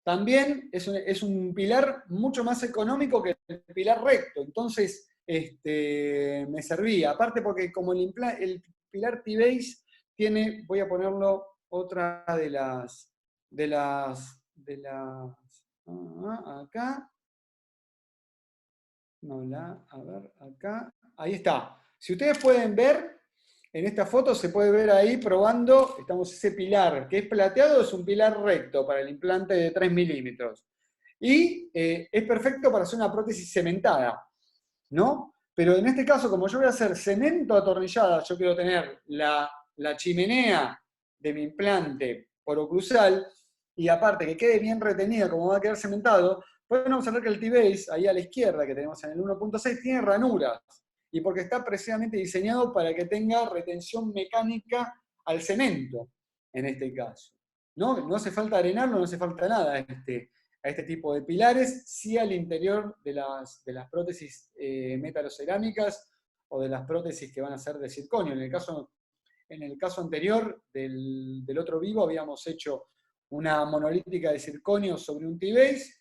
también es un pilar mucho más económico que el pilar recto. Entonces, me servía. Aparte porque como el pilar T-Base tiene, voy a ponerlo otra acá. No, a ver, acá. Ahí está. Si ustedes pueden ver, en esta foto se puede ver ahí probando, estamos ese pilar, que es plateado, es un pilar recto para el implante de 3 milímetros. Y es perfecto para hacer una prótesis cementada, ¿no? Pero en este caso, como yo voy a hacer cemento atornillada, yo quiero tener la chimenea de mi implante poroclusal, y aparte que quede bien retenida, como va a quedar cementado, pueden observar que el T-Base, ahí a la izquierda, que tenemos en el 1.6, tiene ranuras, y porque está precisamente diseñado para que tenga retención mecánica al cemento, en este caso. No hace falta arenarlo, no hace falta nada a este tipo de pilares, sí al interior de las prótesis metalocerámicas o de las prótesis que van a ser de circonio. En el caso anterior del otro vivo habíamos hecho una monolítica de circonio sobre un T-Base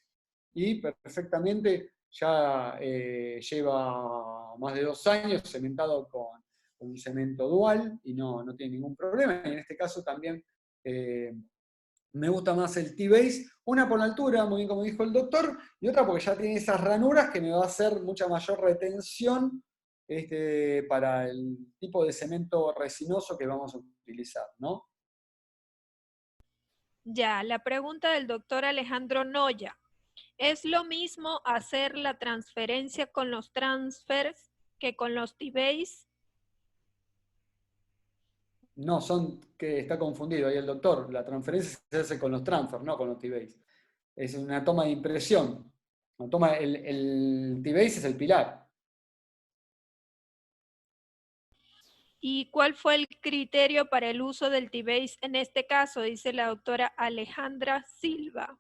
y perfectamente ya lleva más de 2 años cementado con un cemento dual y no tiene ningún problema. Y en este caso también me gusta más el T-Base, una por la altura, muy bien como dijo el doctor, y otra porque ya tiene esas ranuras que me va a hacer mucha mayor retención para el tipo de cemento resinoso que vamos a utilizar, ¿no? Ya, la pregunta del doctor Alejandro Noya. ¿Es lo mismo hacer la transferencia con los transfers que con los T-Base? No, que está confundido ahí el doctor. La transferencia se hace con los transfers, no con los T-Base. Es una toma de impresión. El T-Base es el pilar. ¿Y cuál fue el criterio para el uso del T-Base en este caso? Dice la doctora Alejandra Silva.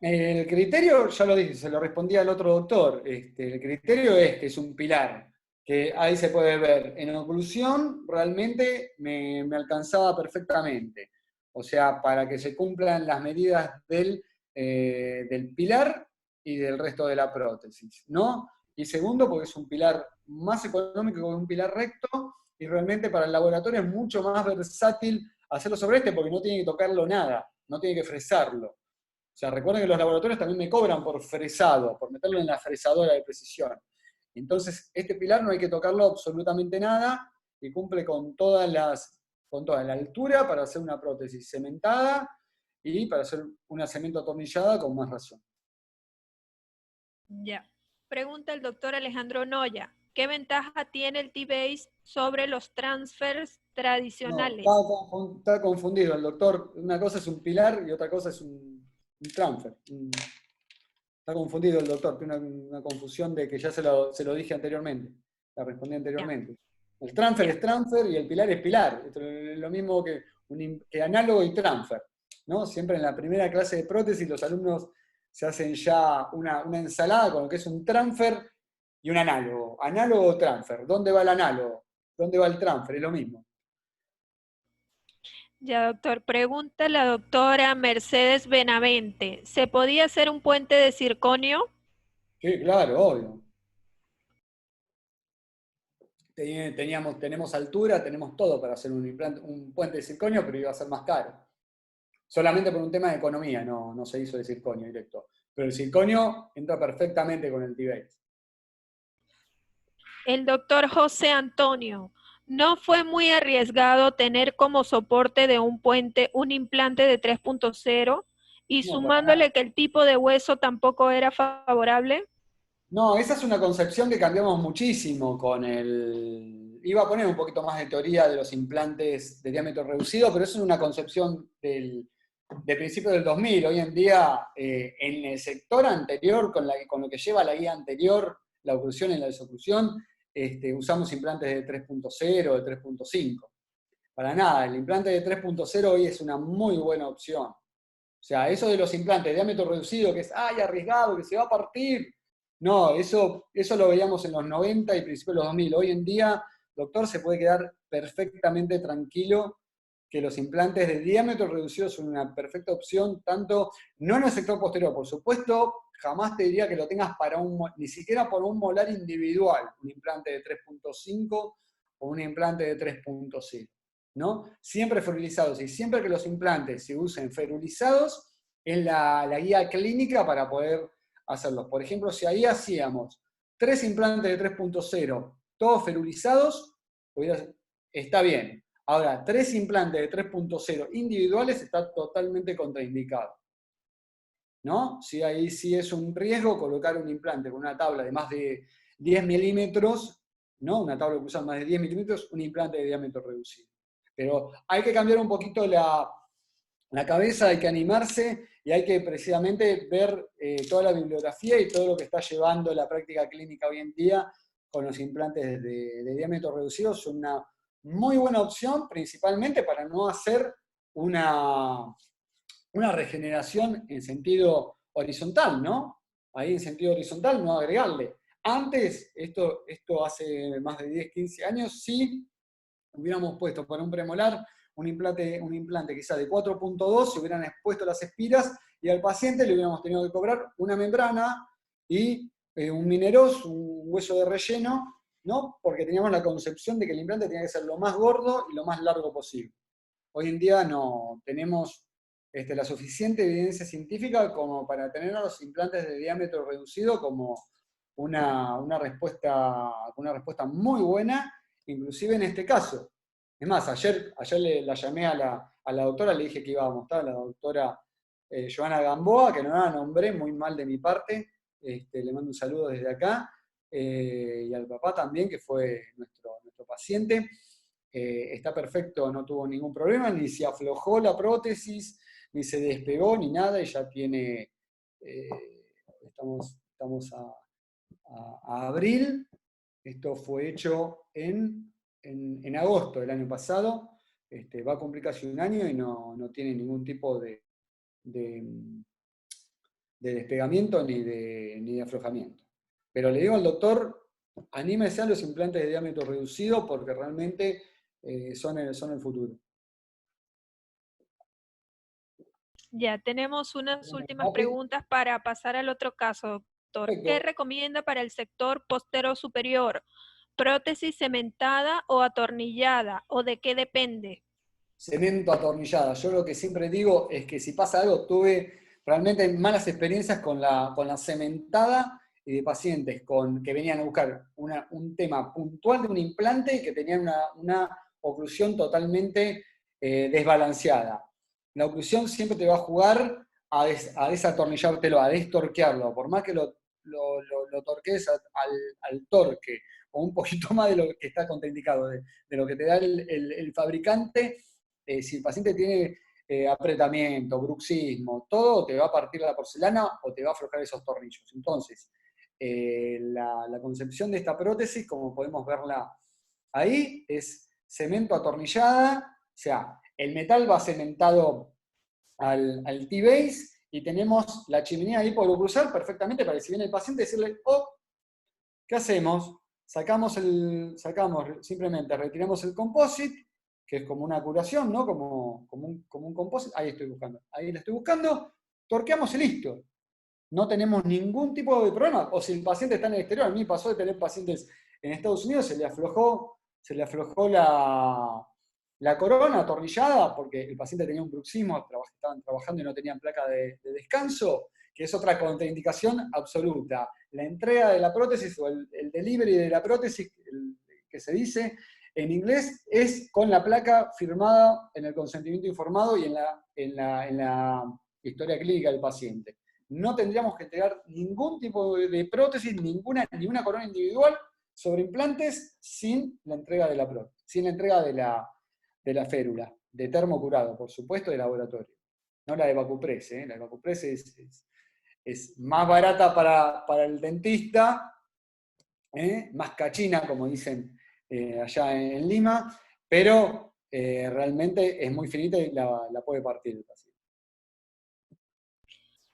El criterio, ya lo dije, se lo respondía al otro doctor. El criterio es que es un pilar, que ahí se puede ver. En oclusión realmente me alcanzaba perfectamente. O sea, para que se cumplan las medidas del pilar y del resto de la prótesis, ¿no? Y segundo, porque es un pilar más económico que un pilar recto, y realmente para el laboratorio es mucho más versátil hacerlo sobre porque no tiene que tocarlo nada, no tiene que fresarlo. O sea, recuerden que los laboratorios también me cobran por fresado, por meterlo en la fresadora de precisión. Entonces, este pilar no hay que tocarlo absolutamente nada y cumple con toda la altura para hacer una prótesis cementada y para hacer una cemento atornillada con más razón. Ya. Pregunta el doctor Alejandro Noya. ¿Qué ventaja tiene el T-Base sobre los transfers No, tradicionales? está confundido el doctor. Una cosa es un pilar y otra cosa es un transfer. Está confundido el doctor, tiene una confusión de que ya se lo dije anteriormente, la respondí Ya, anteriormente. El transfer ya. es transfer y el pilar es pilar. Esto es lo mismo que análogo y transfer, ¿no? Siempre en la primera clase de prótesis los alumnos se hacen ya una ensalada con lo que es un transfer y un análogo. Análogo o transfer. ¿Dónde va el análogo? ¿Dónde va el transfer? Es lo mismo. Ya, doctor. Pregunta la doctora Mercedes Benavente. ¿Se podía hacer un puente de circonio? Sí, claro, obvio. Tenemos altura, tenemos todo para hacer un puente de circonio, pero iba a ser más caro. Solamente por un tema de economía, no se hizo de circonio directo. Pero el circonio entra perfectamente con el T-Base. El doctor José Antonio. ¿No fue muy arriesgado tener como soporte de un puente un implante de 3.0 y No, para nada. sumándole que el tipo de hueso tampoco era favorable? No, esa es una concepción que cambiamos muchísimo con el... Iba a poner un poquito más de teoría de los implantes de diámetro reducido, pero eso es una concepción de principios del 2000. Hoy en día, en el sector anterior, con lo que lleva la guía anterior, la oclusión y la desoclusión, usamos implantes de 3.0, de 3.5. Para nada, el implante de 3.0 hoy es una muy buena opción. O sea, eso de los implantes de diámetro reducido, que es, ay, arriesgado, que se va a partir. No, eso lo veíamos en los 90 y principios de los 2000. Hoy en día, doctor, se puede quedar perfectamente tranquilo que los implantes de diámetro reducido son una perfecta opción, tanto, no en el sector posterior, por supuesto, jamás te diría que lo tengas ni siquiera por un molar individual, un implante de 3.5 o un implante de 3.0. ¿No? Siempre ferulizados, y siempre que los implantes se usen ferulizados, es la guía clínica para poder hacerlos. Por ejemplo, si ahí hacíamos 3 implantes de 3.0, todos ferulizados, está bien. Ahora, 3 implantes de 3.0 individuales está totalmente contraindicado. ¿No? Si ahí sí es un riesgo colocar un implante con una tabla de más de 10 milímetros, ¿no? Una tabla que usa más de 10 milímetros, un implante de diámetro reducido. Pero hay que cambiar un poquito la cabeza, hay que animarse y hay que precisamente ver toda la bibliografía y todo lo que está llevando la práctica clínica hoy en día con los implantes de diámetro reducido. Es una muy buena opción, principalmente para no hacer una regeneración en sentido horizontal, ¿no? Ahí en sentido horizontal no agregarle. Antes, esto hace más de 10, 15 años, sí hubiéramos puesto para un premolar un implante quizá de 4.2, se hubieran expuesto las espiras y al paciente le hubiéramos tenido que cobrar una membrana y un mineros, un hueso de relleno, ¿no? Porque teníamos la concepción de que el implante tenía que ser lo más gordo y lo más largo posible. Hoy en día no tenemos la suficiente evidencia científica como para tener a los implantes de diámetro reducido como una respuesta muy buena, inclusive en este caso. Es más, ayer la llamé a la doctora, le dije que iba a mostrar a la doctora Joana Gamboa, que no la nombré, muy mal de mi parte, le mando un saludo desde acá, y al papá también, que fue nuestro paciente. Está perfecto, no tuvo ningún problema, ni se aflojó la prótesis, ni se despegó, ni nada, y ya tiene, estamos a abril, esto fue hecho en agosto del año pasado, va a cumplir casi un año y no tiene ningún tipo de despegamiento ni de aflojamiento. Pero le digo al doctor, anímese a los implantes de diámetro reducido porque realmente son el futuro. Ya tenemos unas últimas Mate. preguntas para pasar al otro caso, doctor. ¿Qué Perfecto. recomienda para el sector postero superior? ¿Prótesis cementada o atornillada? ¿O de qué depende? Cemento atornillada. Yo lo que siempre digo es que si pasa algo, tuve realmente malas experiencias con la cementada y de pacientes que venían a buscar un tema puntual de un implante y que tenían una oclusión totalmente desbalanceada. La oclusión siempre te va a jugar a desatornillártelo, a destorquearlo. Por más que lo torques al torque, o un poquito más de lo que está contraindicado, de lo que te da el fabricante, si el paciente tiene apretamiento, bruxismo, todo, te va a partir la porcelana o te va a aflojar esos tornillos. Entonces, la concepción de esta prótesis, como podemos verla ahí, es cemento atornillada, o sea, el metal va cementado al T-base y tenemos la chimenea ahí por cruzar perfectamente para que si viene el paciente decirle, oh, ¿qué hacemos? Simplemente retiramos el composite, que es como una curación, ¿no? Como un composite. Ahí la estoy buscando, torqueamos y listo. No tenemos ningún tipo de problema. O si el paciente está en el exterior, a mí me pasó de tener pacientes en Estados Unidos, se le aflojó la corona atornillada porque el paciente tenía un bruxismo, estaban trabajando y no tenían placa de descanso, que es otra contraindicación absoluta. La entrega de la prótesis o el delivery de la prótesis, que se dice en inglés, es con la placa firmada en el consentimiento informado y en la historia clínica del paciente. No tendríamos que entregar ningún tipo de prótesis, ni una corona individual sobre implantes sin la entrega de la prótesis, sin la entrega de la férula, de termocurado, por supuesto, de laboratorio. No la de Vacupres, ¿eh? La de Vacupres es más barata para el dentista, más cachina, como dicen allá en Lima, pero realmente es muy finita y la puede partir el paciente.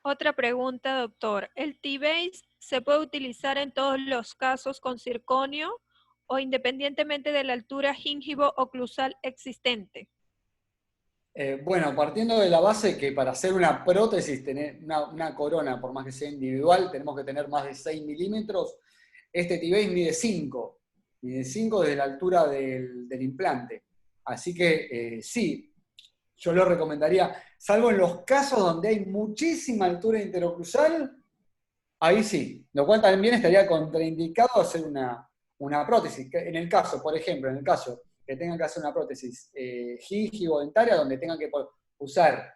Otra pregunta, doctor. ¿El T-base se puede utilizar en todos los casos con circonio o independientemente de la altura gingivo-oclusal existente? Bueno, partiendo de la base que para hacer una prótesis, tener una corona, por más que sea individual, tenemos que tener más de 6 milímetros. Este T-base mide 5 desde la altura del implante. Así que sí, yo lo recomendaría, salvo en los casos donde hay muchísima altura interoclusal, ahí sí, lo cual también estaría contraindicado hacer una prótesis. En el caso, por ejemplo, que tengan que hacer una prótesis gingivo-dentaria, donde tengan que usar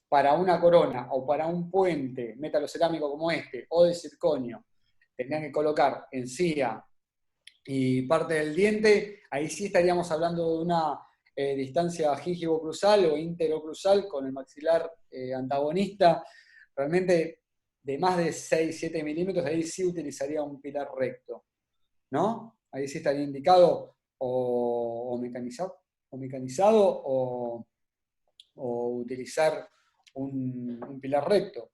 para una corona o para un puente metalocerámico como este, o de circonio, tendrían que colocar encía y parte del diente, ahí sí estaríamos hablando de una distancia gingivo-cruzal o interocruzal con el maxilar antagonista. Realmente de más de 6-7 milímetros, ahí sí utilizaría un pilar recto, ¿no? Ahí sí estaría indicado o mecanizado o utilizar un pilar recto.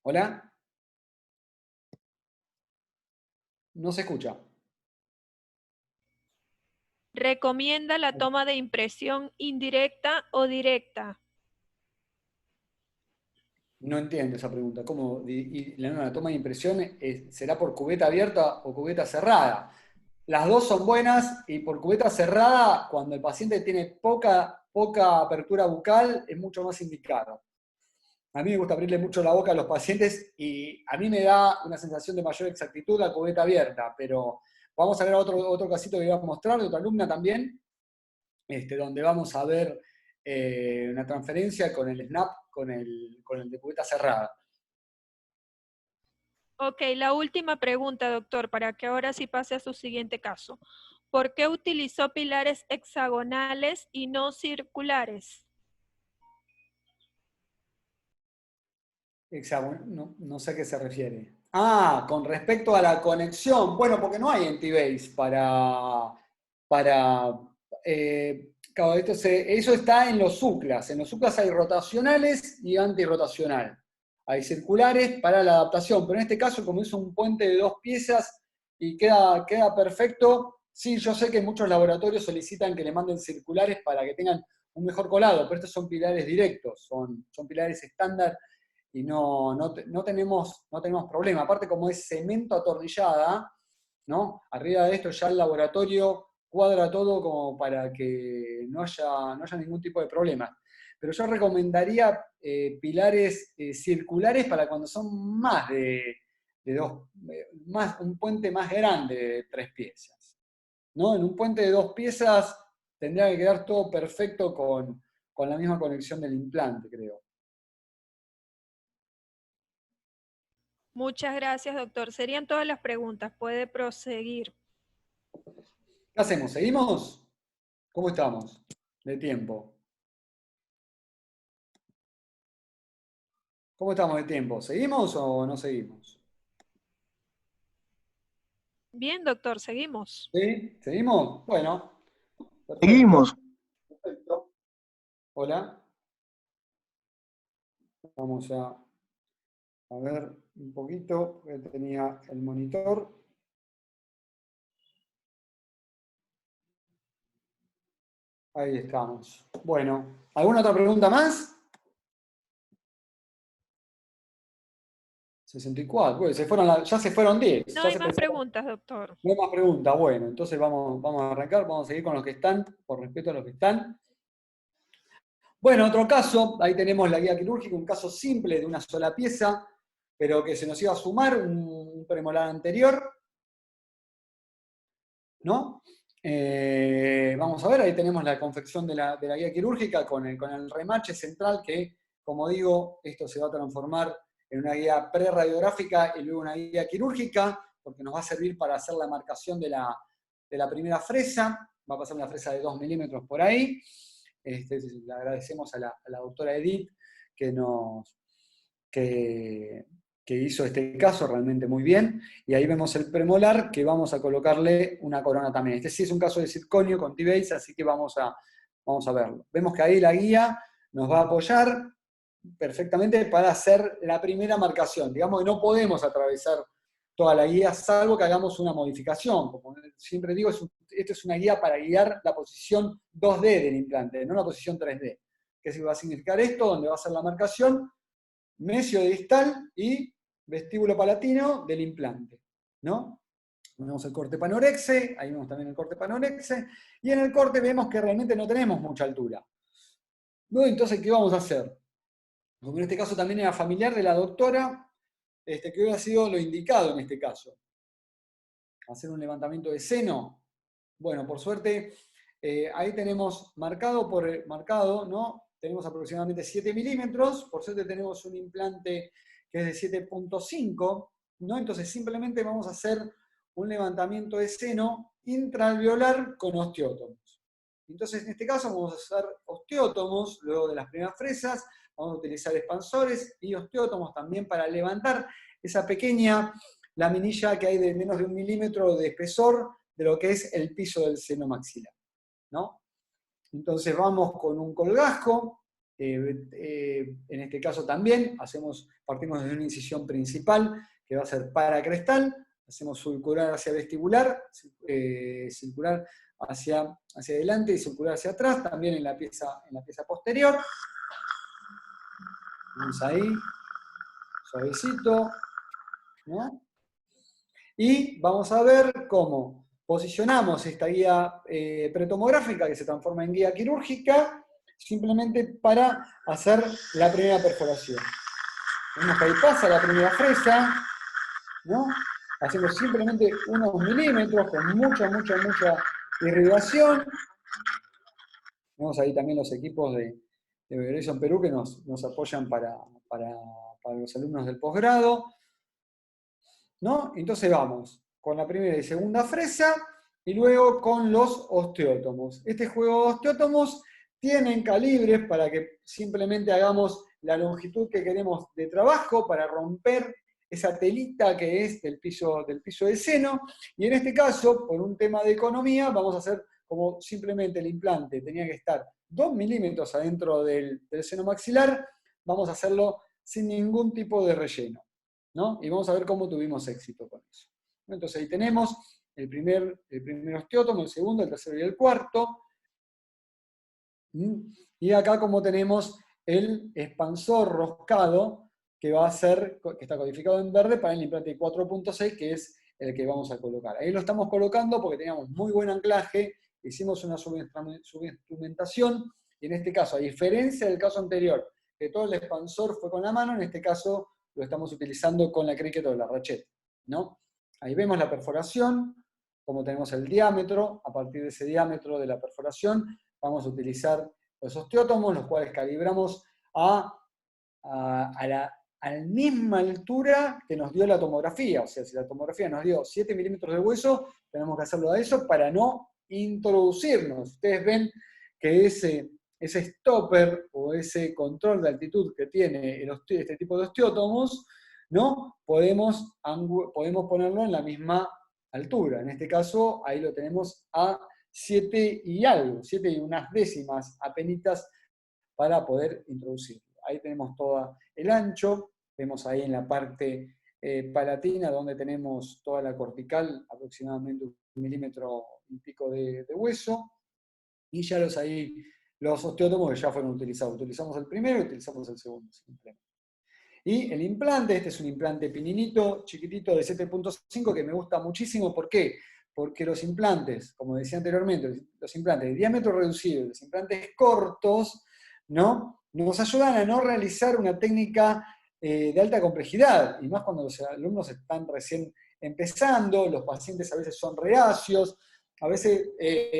¿Hola? No se escucha. ¿Recomienda la toma de impresión indirecta o directa? No entiendo esa pregunta. ¿Cómo? La toma de impresión será por cubeta abierta o cubeta cerrada? Las dos son buenas y por cubeta cerrada, cuando el paciente tiene poca apertura bucal, es mucho más indicado. A mí me gusta abrirle mucho la boca a los pacientes y a mí me da una sensación de mayor exactitud la cubeta abierta, pero vamos a ver otro casito que voy a mostrar de otra alumna también, donde vamos a ver una transferencia con el SNAP, con el de cubeta cerrada. Ok, la última pregunta, doctor, para que ahora sí pase a su siguiente caso. ¿Por qué utilizó pilares hexagonales y no circulares? No sé a qué se refiere. Ah, con respecto a la conexión. Bueno, porque no hay Entibase para claro, eso está en los UCLAS. En los UCLAS hay rotacionales y antirrotacional. Hay circulares para la adaptación, pero en este caso, como es un puente de 2 piezas y queda perfecto, sí, yo sé que muchos laboratorios solicitan que le manden circulares para que tengan un mejor colado, pero estos son pilares directos, son pilares estándar y no tenemos problema. Aparte, como es cemento atornillada, ¿no? Arriba de esto ya el laboratorio cuadra todo como para que no haya ningún tipo de problema. Pero yo recomendaría pilares circulares para cuando son más de dos, un puente más grande de 3 piezas. ¿No? En un puente de 2 piezas tendría que quedar todo perfecto con la misma conexión del implante, creo. Muchas gracias, doctor. Serían todas las preguntas. Puede proseguir. ¿Qué hacemos? ¿Seguimos? ¿Cómo estamos de tiempo? ¿Cómo estamos de tiempo? ¿Seguimos o no seguimos? Bien, doctor, seguimos. ¿Sí? ¿Seguimos? Bueno, perfecto. Seguimos. Perfecto. Hola. Vamos a ver un poquito, porque tenía el monitor. Ahí estamos. Bueno, ¿alguna otra pregunta más? 64, pues ya se fueron 10. No Ya hay se más pensaron. preguntas, doctor. No hay más preguntas. Bueno, entonces vamos a arrancar, vamos a seguir con los que están, por respeto a los que están. Bueno, otro caso, ahí tenemos la guía quirúrgica, un caso simple de una sola pieza, pero que se nos iba a sumar un premolar anterior, ¿no? Vamos a ver, ahí tenemos la confección de la guía quirúrgica con el remache central que, como digo, esto se va a transformar en una guía preradiográfica y luego una guía quirúrgica, porque nos va a servir para hacer la marcación de la primera fresa, va a pasar una fresa de 2 milímetros por ahí. Le agradecemos a la doctora Edith que hizo este caso realmente muy bien, y ahí vemos el premolar que vamos a colocarle una corona también. Este sí es un caso de circonio con T-Base, así que vamos a verlo. Vemos que ahí la guía nos va a apoyar perfectamente para hacer la primera marcación. Digamos que no podemos atravesar toda la guía, salvo que hagamos una modificación. Como siempre digo, esta es una guía para guiar la posición 2D del implante, no la posición 3D. ¿Qué va a significar esto? Donde va a ser la marcación mesio-distal y vestíbulo palatino del implante, ¿no? Vemos el corte panorexe, ahí vemos también el corte panorexe, y en el corte vemos que realmente no tenemos mucha altura. ¿No? Entonces, ¿qué vamos a hacer? Como en este caso también era familiar de la doctora, que hubiera sido lo indicado en este caso. Hacer un levantamiento de seno. Bueno, por suerte, ahí tenemos marcado, ¿no? Tenemos aproximadamente 7 milímetros, por suerte tenemos un implante que es de 7.5, ¿no? Entonces simplemente vamos a hacer un levantamiento de seno intraalveolar con osteótomos. Entonces en este caso vamos a usar osteótomos luego de las primeras fresas, vamos a utilizar expansores y osteótomos también para levantar esa pequeña laminilla que hay de menos de 1 milímetro de espesor de lo que es el piso del seno maxilar, ¿no? Entonces vamos con un colgasco, en este caso también partimos de una incisión principal que va a ser paracrestal, hacemos circular hacia vestibular, circular hacia adelante y circular hacia atrás, también en la pieza posterior. Vamos ahí, suavecito, ¿no? Y vamos a ver cómo posicionamos esta guía pretomográfica que se transforma en guía quirúrgica simplemente para hacer la primera perforación. Vemos que ahí pasa la primera fresa, ¿no? Hacemos simplemente unos milímetros con mucha irrigación. Tenemos ahí también los equipos de Horizon Perú que nos apoyan para los alumnos del posgrado, ¿no? Entonces vamos con la primera y segunda fresa, y luego con los osteótomos. Este juego de osteótomos tienen calibres para que simplemente hagamos la longitud que queremos de trabajo para romper esa telita que es del piso de seno, y en este caso, por un tema de economía, vamos a hacer como simplemente el implante tenía que estar 2 milímetros adentro del seno maxilar, vamos a hacerlo sin ningún tipo de relleno, ¿no? Y vamos a ver cómo tuvimos éxito con eso. Entonces ahí tenemos el primer osteótomo, el segundo, el tercero y el cuarto. Y acá como tenemos el expansor roscado, que va a ser, que está codificado en verde para el implante 4.6, que es el que vamos a colocar. Ahí lo estamos colocando porque teníamos muy buen anclaje, hicimos una subinstrumentación, y en este caso, a diferencia del caso anterior, que todo el expansor fue con la mano, en este caso lo estamos utilizando con la cricket o la racheta, ¿no? Ahí vemos la perforación, como tenemos el diámetro, a partir de ese diámetro de la perforación, vamos a utilizar los osteótomos, los cuales calibramos a la misma altura que nos dio la tomografía. O sea, si la tomografía nos dio 7 milímetros de hueso, tenemos que hacerlo a eso para no introducirnos. Ustedes ven que ese stopper o ese control de altitud que tiene este tipo de osteótomos, ¿no? Podemos ponerlo en la misma altura. En este caso, ahí lo tenemos a 7 y algo, 7 y unas décimas apenitas para poder introducirlo. Ahí tenemos todo el ancho, vemos ahí en la parte palatina donde tenemos toda la cortical, aproximadamente 1 milímetro y pico de hueso, y ya los osteótomos que ya fueron utilizados. Utilizamos el primero y utilizamos el segundo, simplemente. Y el implante, este es un implante pininito, chiquitito de 7.5 que me gusta muchísimo. ¿Por qué? Porque los implantes, como decía anteriormente, los implantes de diámetro reducido y los implantes cortos, ¿no? Nos ayudan a no realizar una técnica de alta complejidad, y más cuando los alumnos están recién empezando, los pacientes a veces son reacios, a veces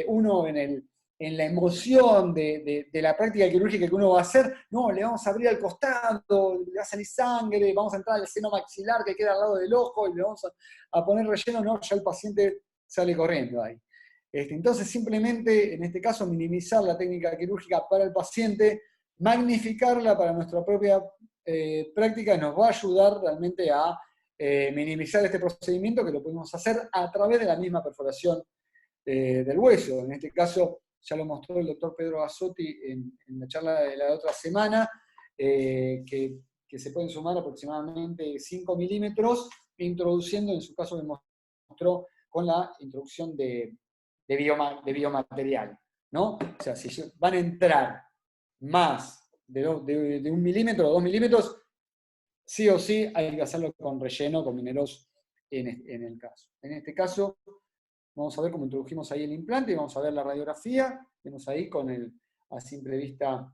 uno en la emoción de la práctica quirúrgica que uno va a hacer, no, le vamos a abrir al costado, le va a salir sangre, vamos a entrar al seno maxilar que queda al lado del ojo y le vamos a poner relleno, no, ya el paciente sale corriendo ahí. Entonces simplemente, en este caso, minimizar la técnica quirúrgica para el paciente, magnificarla para nuestra propia práctica, nos va a ayudar realmente a minimizar este procedimiento que lo podemos hacer a través de la misma perforación del hueso. En este caso, ya lo mostró el doctor Pedro Gazzotti en la charla de la otra semana, que se pueden sumar aproximadamente 5 milímetros, introduciendo, en su caso me mostró, con la introducción de biomaterial, ¿no? O sea, si van a entrar más de 1 milímetro o 2 milímetros, sí o sí hay que hacerlo con relleno, con mineros en el caso. En este caso, vamos a ver cómo introdujimos ahí el implante y vamos a ver la radiografía. Vemos ahí a simple vista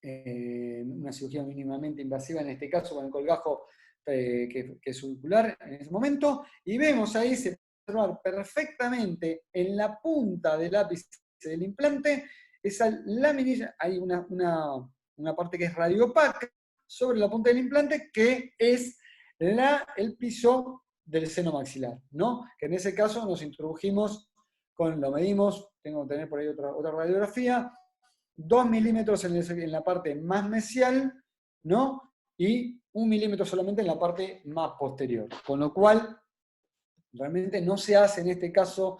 una cirugía mínimamente invasiva, en este caso con el colgajo que es circular en ese momento. Y vemos ahí, se puede observar perfectamente en la punta del ápice del implante, esa laminilla, hay una parte que es radiopaca sobre la punta del implante, que es el piso del seno maxilar, ¿no? Que en ese caso nos introdujimos lo medimos, tengo que tener por ahí otra radiografía, 2 milímetros en la parte más mesial, ¿no? Y 1 milímetro solamente en la parte más posterior. Con lo cual, realmente no se hace en este caso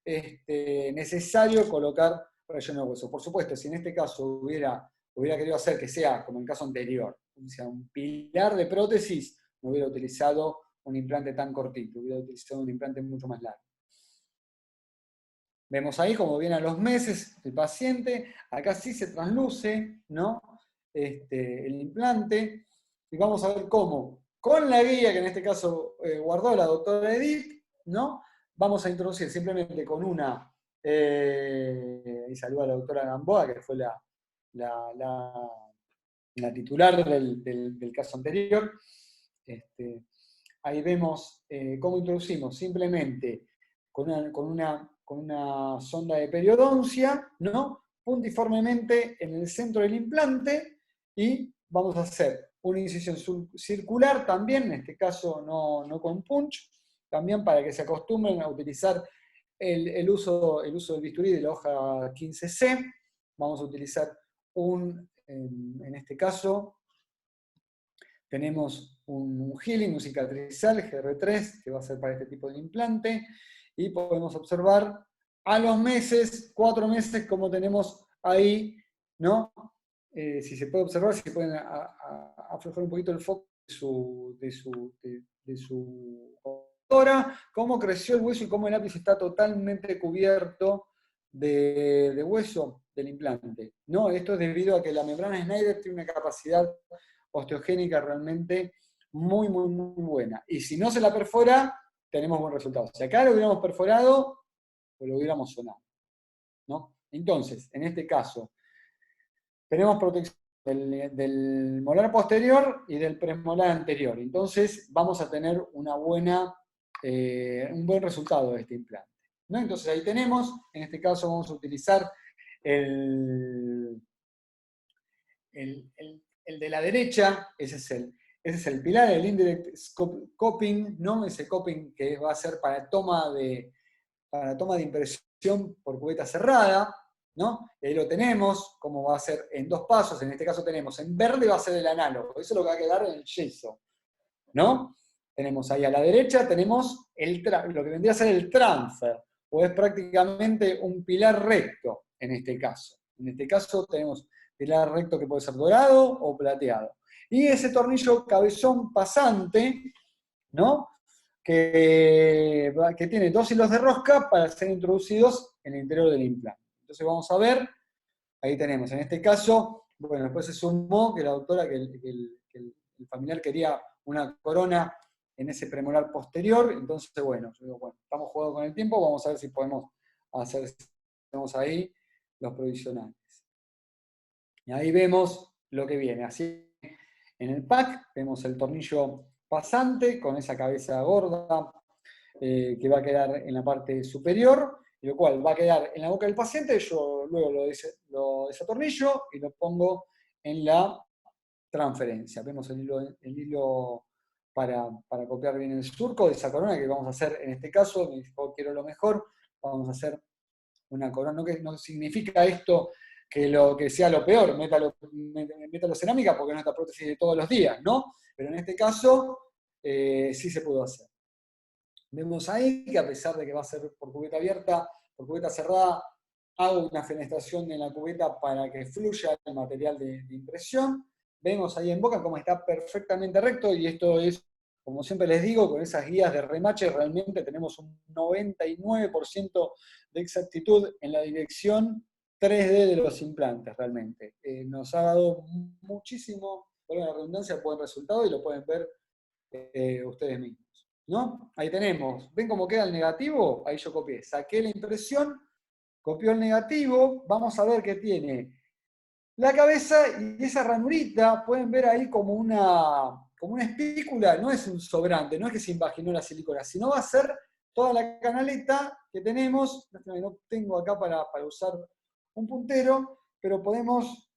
necesario colocar relleno de hueso. Por supuesto, si en este caso hubiera querido hacer que sea, como en el caso anterior, o sea, un pilar de prótesis, no hubiera utilizado un implante tan cortito, hubiera utilizado un implante mucho más largo. Vemos ahí como viene a los meses el paciente, acá sí se trasluce, ¿no? El implante, y vamos a ver cómo, con la guía que en este caso guardó la doctora Edith, ¿no? Vamos a introducir simplemente con y saluda a la doctora Gamboa, que fue la titular del caso anterior. Ahí vemos cómo introducimos simplemente con una sonda de periodoncia, ¿no? puntiformemente en el centro del implante y vamos a hacer una incisión circular también, en este caso no con punch, también para que se acostumbren a utilizar el uso del bisturí de la hoja 15C. Vamos a utilizar en este caso, tenemos un healing, un cicatrizal GR3, que va a ser para este tipo de implante, y podemos observar a los meses, 4 meses, como tenemos ahí, ¿no? Si se puede observar, si pueden aflojar un poquito el foco de su computadora, cómo creció el hueso y cómo el ápice está totalmente cubierto de hueso del implante, ¿no? Esto es debido a que la membrana Schneider tiene una capacidad osteogénica realmente muy buena. Y si no se la perfora, tenemos buen resultado. Si acá lo hubiéramos perforado, pues lo hubiéramos sonado, ¿no? Entonces, en este caso, tenemos protección del molar posterior y del premolar anterior. Entonces, vamos a tener un buen resultado de este implante, ¿no? Entonces, ahí tenemos, en este caso vamos a utilizar el de la derecha, ese es el pilar, el indirect cupping, ¿no? Ese cupping que va a ser para toma de impresión por cubeta cerrada, ¿no? Y ahí lo tenemos, como va a ser en 2 pasos, en este caso tenemos, en verde va a ser el análogo, eso es lo que va a quedar en el yeso, ¿no? Tenemos ahí a la derecha, tenemos lo que vendría a ser el transfer, o es prácticamente un pilar recto, en este caso. En este caso tenemos pilar recto que puede ser dorado o plateado. Y ese tornillo cabezón pasante, ¿no? Que tiene 2 hilos de rosca para ser introducidos en el interior del implante. Entonces vamos a ver, ahí tenemos, en este caso, bueno, después se sumó que la doctora, que el familiar quería una corona en ese premolar posterior, entonces bueno, yo digo, bueno, estamos jugando con el tiempo, vamos a ver si podemos hacer, tenemos ahí los provisionales. Y ahí vemos lo que viene, así en el pack, vemos el tornillo pasante con esa cabeza gorda que va a quedar en la parte superior, y lo cual va a quedar en la boca del paciente. Yo luego lo desatornillo y lo pongo en la transferencia. Vemos el hilo para copiar bien el surco de esa corona que vamos a hacer en este caso. Me dijo, quiero lo mejor, vamos a hacer una corona. No significa esto que sea lo peor, métalo cerámica porque no es la prótesis de todos los días, ¿no? Pero en este caso sí se pudo hacer. Vemos ahí que a pesar de que va a ser por cubeta abierta, por cubeta cerrada, hago una fenestración en la cubeta para que fluya el material de impresión. Vemos ahí en boca cómo está perfectamente recto, y esto es, como siempre les digo, con esas guías de remache realmente tenemos un 99% de exactitud en la dirección 3D de los implantes realmente. Nos ha dado muchísimo, por la redundancia, buen resultado, y lo pueden ver ustedes mismos, ¿no? Ahí tenemos, ¿ven cómo queda el negativo? Ahí yo copié, saqué la impresión, copió el negativo, vamos a ver que tiene la cabeza y esa ranurita, pueden ver ahí como una espícula, no es un sobrante, no es que se imaginó la silicona, sino va a ser toda la canaleta que tenemos. No tengo acá para usar un puntero, pero podemos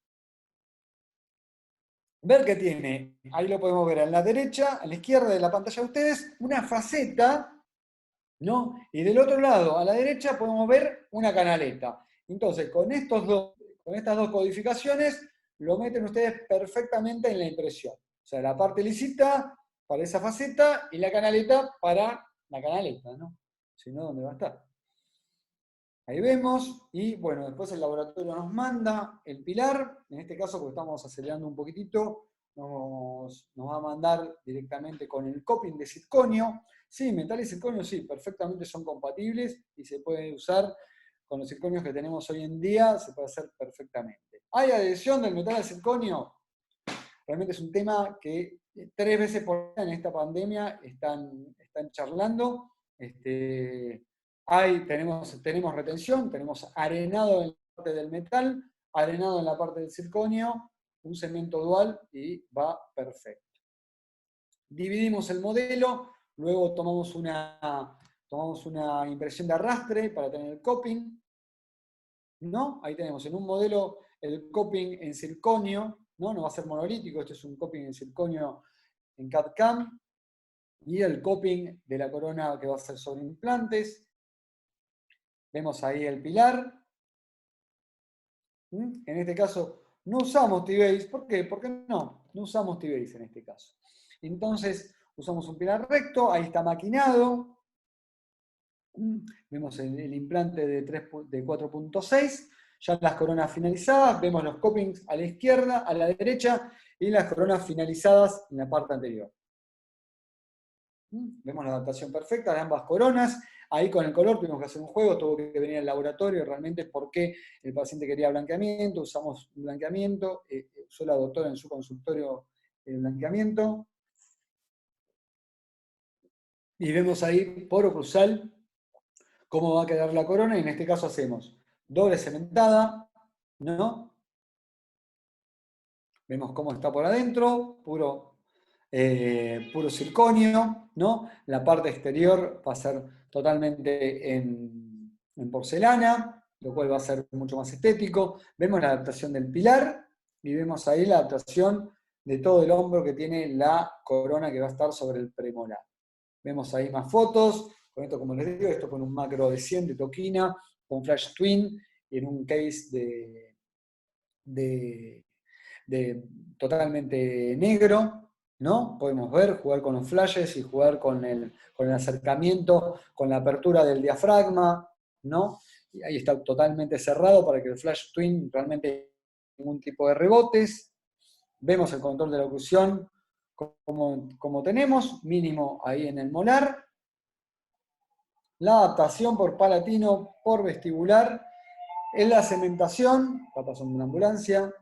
ver que tiene, ahí lo podemos ver a la derecha, a la izquierda de la pantalla de ustedes, una faceta, ¿no? Y del otro lado, a la derecha, podemos ver una canaleta. Entonces, con estas dos codificaciones, lo meten ustedes perfectamente en la impresión. O sea, la parte lisita para esa faceta y la canaleta para la canaleta, ¿no? Si no, ¿dónde va a estar? Ahí vemos, y bueno, después el laboratorio nos manda el pilar, en este caso porque estamos acelerando un poquitito, nos va a mandar directamente con el cupping de circonio. Sí, metal y circonio sí, perfectamente son compatibles y se puede usar con los circonios que tenemos hoy en día, se puede hacer perfectamente. ¿Hay adhesión del metal al circonio? Realmente es un tema que 3 veces por día en esta pandemia están charlando. Tenemos retención, tenemos arenado en la parte del metal, arenado en la parte del circonio, un cemento dual y va perfecto. Dividimos el modelo, luego tomamos una impresión de arrastre para tener el cupping. ¿no? Ahí tenemos en un modelo el coping en circonio, ¿no? No va a ser monolítico, este es un coping en circonio en CAD-CAM, y el coping de la corona que va a ser sobre implantes. Vemos ahí el pilar. En este caso no usamos T-Base. ¿Por qué? Porque no usamos T-Base en este caso. Entonces usamos un pilar recto, ahí está maquinado. Vemos el implante de 4.6, ya las coronas finalizadas, vemos los copings a la izquierda, a la derecha, y las coronas finalizadas en la parte anterior. Vemos la adaptación perfecta de ambas coronas. Ahí con el color tuvimos que hacer un juego, tuvo que venir al laboratorio realmente porque el paciente quería blanqueamiento, usamos blanqueamiento, usó la doctora en su consultorio el blanqueamiento. Y vemos ahí poro cruzal cómo va a quedar la corona, y en este caso hacemos doble cementada, ¿no? Vemos cómo está por adentro, puro circonio, ¿no? La parte exterior va a ser totalmente en porcelana, lo cual va a ser mucho más estético. Vemos la adaptación del pilar y vemos ahí la adaptación de todo el hombro que tiene la corona que va a estar sobre el premolar. Vemos ahí más fotos, con esto como les digo, esto con un macro de 100 de toquina, con flash twin y en un case de totalmente negro, ¿no? Podemos ver, jugar con los flashes y jugar con el acercamiento, con la apertura del diafragma, ¿no? Y ahí está totalmente cerrado para que el flash twin realmente ningún tipo de rebotes. Vemos el control de la oclusión como tenemos, mínimo ahí en el molar. La adaptación por palatino, por vestibular. En la cementación, acá pasando una ambulancia,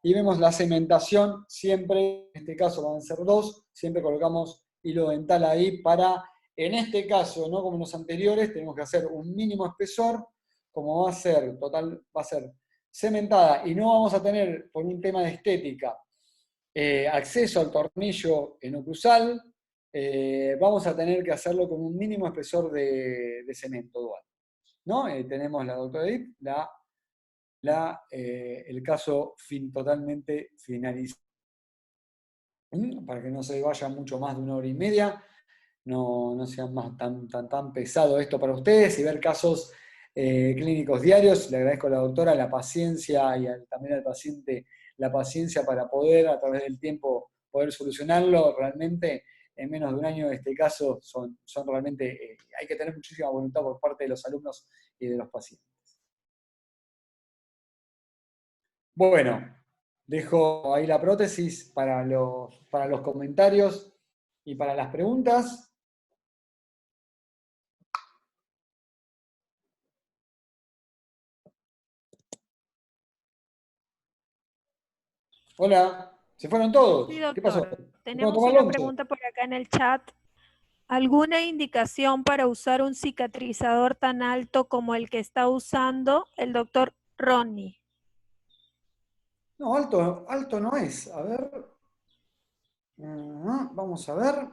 y vemos la cementación, siempre, en este caso van a ser 2, siempre colocamos hilo dental ahí para, en este caso, no como en los anteriores, tenemos que hacer un mínimo espesor, como va a ser cementada, y no vamos a tener, por un tema de estética, acceso al tornillo en oclusal, vamos a tener que hacerlo con un mínimo espesor de cemento dual, ¿no? Tenemos la doctora Edith, el caso totalmente finalizado. Para que no se vaya mucho más de 1 hora y media, no sea más tan pesado esto para ustedes, y ver casos clínicos diarios. Le agradezco a la doctora la paciencia y también al paciente la paciencia para poder, a través del tiempo, poder solucionarlo. Realmente, en menos de un año, este caso son realmente, hay que tener muchísima voluntad por parte de los alumnos y de los pacientes. Bueno, dejo ahí la prótesis para los comentarios y para las preguntas. Hola, ¿se fueron todos? Sí, ¿Qué pasó? doctor. ¿Se fueron a Tenemos tomar una lonche? pregunta por acá en el chat. ¿Alguna indicación para usar un cicatrizador tan alto como el que está usando el doctor Ronnie? No, alto no es. A ver. Vamos a ver.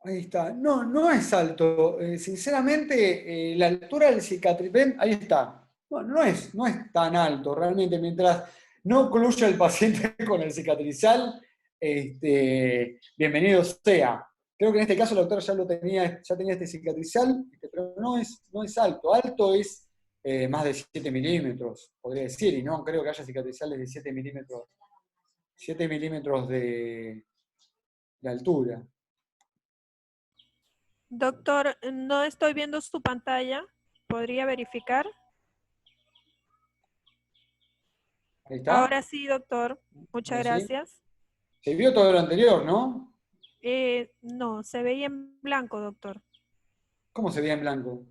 Ahí está. No, no es alto. Sinceramente, la altura del cicatripén, ahí está. No es tan alto realmente. Mientras no ocluya el paciente con el cicatrizal, bienvenido sea. Creo que en este caso la doctora ya tenía este cicatrizal, pero no es alto. Alto es más de 7 milímetros, podría decir, y no creo que haya cicatrizales de 7 milímetros. 7 milímetros de altura. Doctor, no estoy viendo su pantalla. ¿Podría verificar? Ahí está. Ahora sí, doctor. Muchas Ahora sí. gracias. Se vio todo lo anterior, ¿no? No, se veía en blanco, doctor. ¿Cómo se veía en blanco?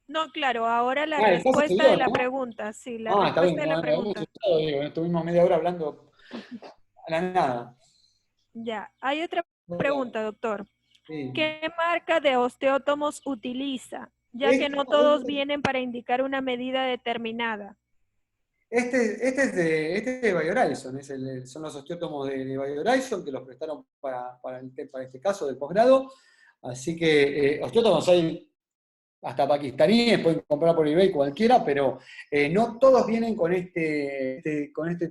No, claro, ahora la El caso se respuesta de vio, la ¿no? pregunta. Sí, la Está bien, respuesta de la no, me había pregunta. asustado, digo, estuvimos media hora hablando a la nada. Ya, hay otra pregunta, doctor. Sí. ¿Qué marca de osteótomos utiliza? Ya que no Esto, todos vienen para indicar una medida determinada. Este es de BioHorizon, son los osteótomos de BioHorizon que los prestaron para este caso del posgrado. Así que osteótomos hay hasta pakistaníes, pueden comprar por eBay cualquiera, pero no todos vienen con este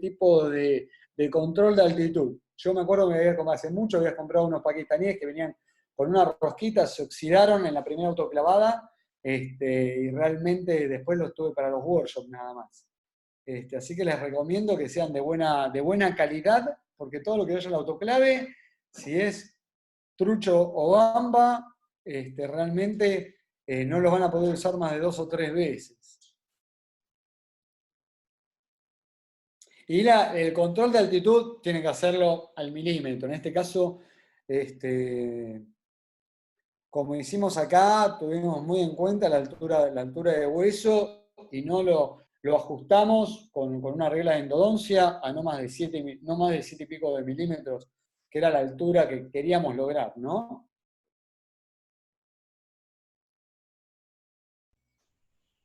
tipo de control de altitud. Yo me acuerdo que hace mucho había comprado unos pakistaníes que venían con una rosquita, se oxidaron en la primera autoclavada, y realmente después los tuve para los workshops nada más. Así que les recomiendo que sean de buena calidad, porque todo lo que vaya en la autoclave, si es trucho o bamba, realmente no los van a poder usar más de 2 o 3 veces. Y el control de altitud tiene que hacerlo al milímetro. En este caso, como hicimos acá, tuvimos muy en cuenta la altura de hueso y no lo ajustamos con una regla de endodoncia a no más de 7 y pico de milímetros, que era la altura que queríamos lograr, ¿no?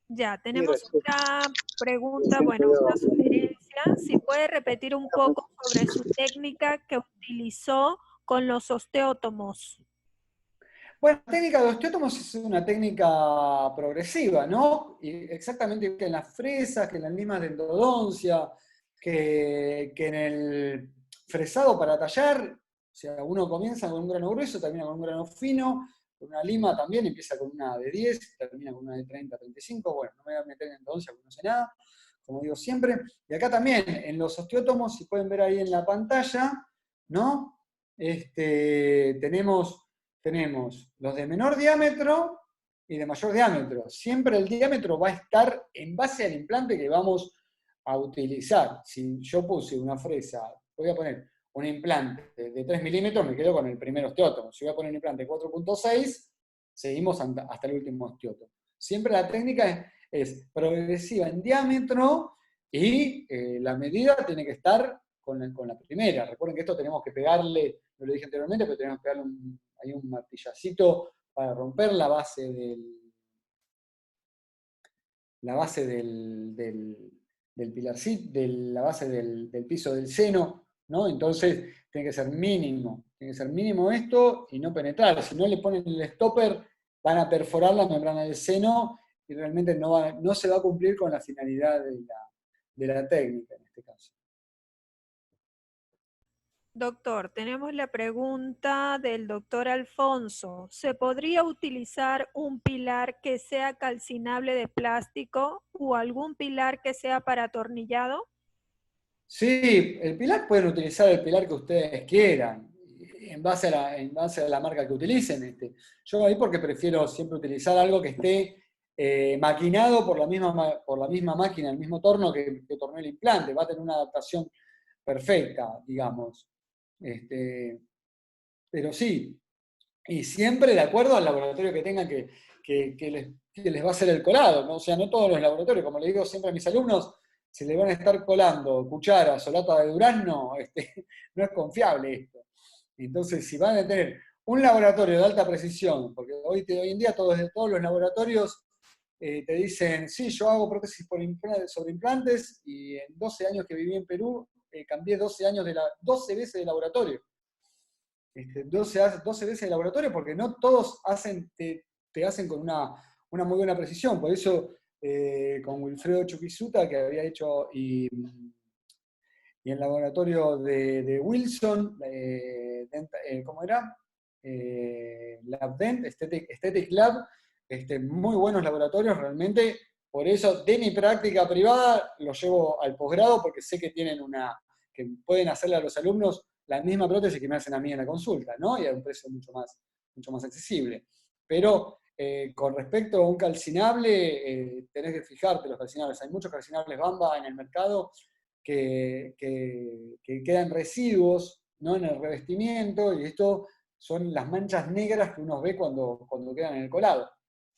Ya, Mira, tenemos otra pregunta, sí, bueno, una sugerencia. Si puede repetir un poco sobre su técnica que utilizó con los osteótomos. Bueno, la técnica de osteótomos es una técnica progresiva, ¿no? Y exactamente igual que en las fresas, que en las limas de endodoncia, que en el fresado para tallar. O sea, uno comienza con un grano grueso, termina con un grano fino, con una lima también, empieza con una de 10, termina con una de 30, 35. Bueno, no me voy a meter en endodoncia porque no sé nada, como digo siempre. Y acá también, en los osteótomos, si pueden ver ahí en la pantalla, ¿no? Tenemos los de menor diámetro y de mayor diámetro. Siempre el diámetro va a estar en base al implante que vamos a utilizar. Si yo puse una fresa, voy a poner un implante de 3 milímetros, me quedo con el primer osteótomo. Si voy a poner un implante de 4.6, seguimos hasta el último osteótomo. Siempre la técnica es progresiva en diámetro y la medida tiene que estar con la primera. Recuerden que esto tenemos que pegarle, no lo dije anteriormente, pero tenemos que pegarle hay un martillacito para romper la base del pilarcito, la base del piso del seno, ¿no? Entonces tiene que ser mínimo esto y no penetrar. Si no le ponen el stopper, van a perforar la membrana del seno y realmente no se va a cumplir con la finalidad de la técnica en este caso. Doctor, tenemos la pregunta del doctor Alfonso. ¿Se podría utilizar un pilar que sea calcinable de plástico o algún pilar que sea para atornillado? Sí, el pilar pueden utilizar el pilar que ustedes quieran, en base a la marca que utilicen. Yo ahí porque prefiero siempre utilizar algo que esté maquinado por la misma máquina, el mismo torno que tornó el implante. Va a tener una adaptación perfecta, digamos. Pero sí, y siempre de acuerdo al laboratorio que tengan que les va a hacer el colado, ¿no? O sea, no todos los laboratorios, como le digo siempre a mis alumnos, se le van a estar colando cucharas o lata de durazno, no es confiable esto. Entonces, si van a tener un laboratorio de alta precisión, porque hoy en día todos los laboratorios te dicen, sí, yo hago prótesis sobre implantes y en 12 años que viví en Perú, cambié 12 veces de laboratorio. 12 veces de laboratorio, porque no todos te hacen con una muy buena precisión. Por eso, con Wilfredo Chuquisuta, que había hecho, y en el laboratorio de Wilson, ¿cómo era? LabDent, Aesthetic Lab, muy buenos laboratorios realmente. Por eso, de mi práctica privada, los llevo al posgrado, porque sé que que pueden hacerle a los alumnos la misma prótesis que me hacen a mí en la consulta, ¿no? Y a un precio mucho más accesible. Pero con respecto a un calcinable, tenés que fijarte los calcinables. Hay muchos calcinables Bamba en el mercado que quedan residuos, ¿no? En el revestimiento, y esto son las manchas negras que uno ve cuando quedan en el colado,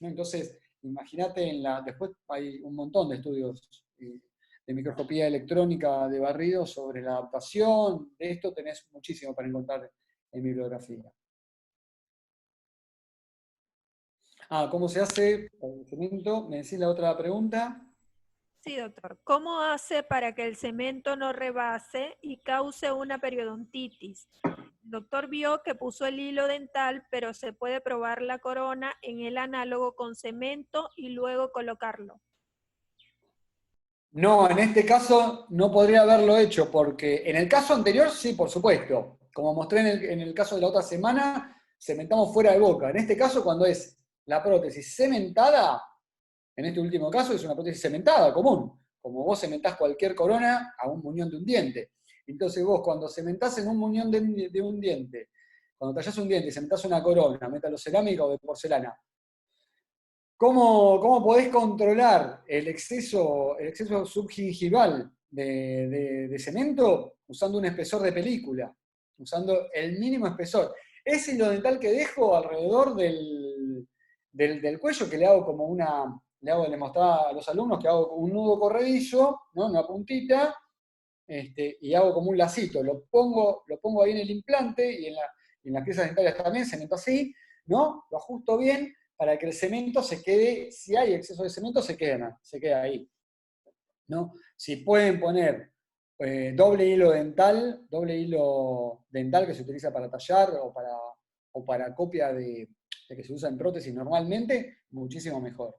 ¿no? Entonces, imagínate, después hay un montón de estudios de microscopía electrónica de barrido sobre la adaptación. De esto tenés muchísimo para encontrar en bibliografía. ¿Cómo se hace? ¿Me decís la otra pregunta? Sí, doctor. ¿Cómo hace para que el cemento no rebase y cause una periodontitis? El doctor vio que puso el hilo dental, pero se puede probar la corona en el análogo con cemento y luego colocarlo. No, en este caso no podría haberlo hecho, porque en el caso anterior sí, por supuesto. Como mostré en el caso de la otra semana, cementamos fuera de boca. En este caso, cuando es la prótesis cementada, en este último caso es una prótesis cementada, común. Como vos cementás cualquier corona a un muñón de un diente. Entonces vos cuando cementás en un muñón de un diente, cuando tallás un diente y cementás una corona, metalocerámica o de porcelana, ¿cómo podés controlar el exceso subgingival de cemento? Usando un espesor de película, usando el mínimo espesor. Ese hilo dental que dejo alrededor del cuello, que le hago como le mostraba a los alumnos que hago un nudo corredizo, ¿no? Una puntita, y hago como un lacito. Lo pongo ahí en el implante y en las piezas dentarias también, cemento así, ¿no? Lo ajusto bien para que el cemento se quede, si hay exceso de cemento, se queda ahí, ¿no? Si pueden poner doble hilo dental que se utiliza para tallar o para copia de que se usa en prótesis normalmente, muchísimo mejor.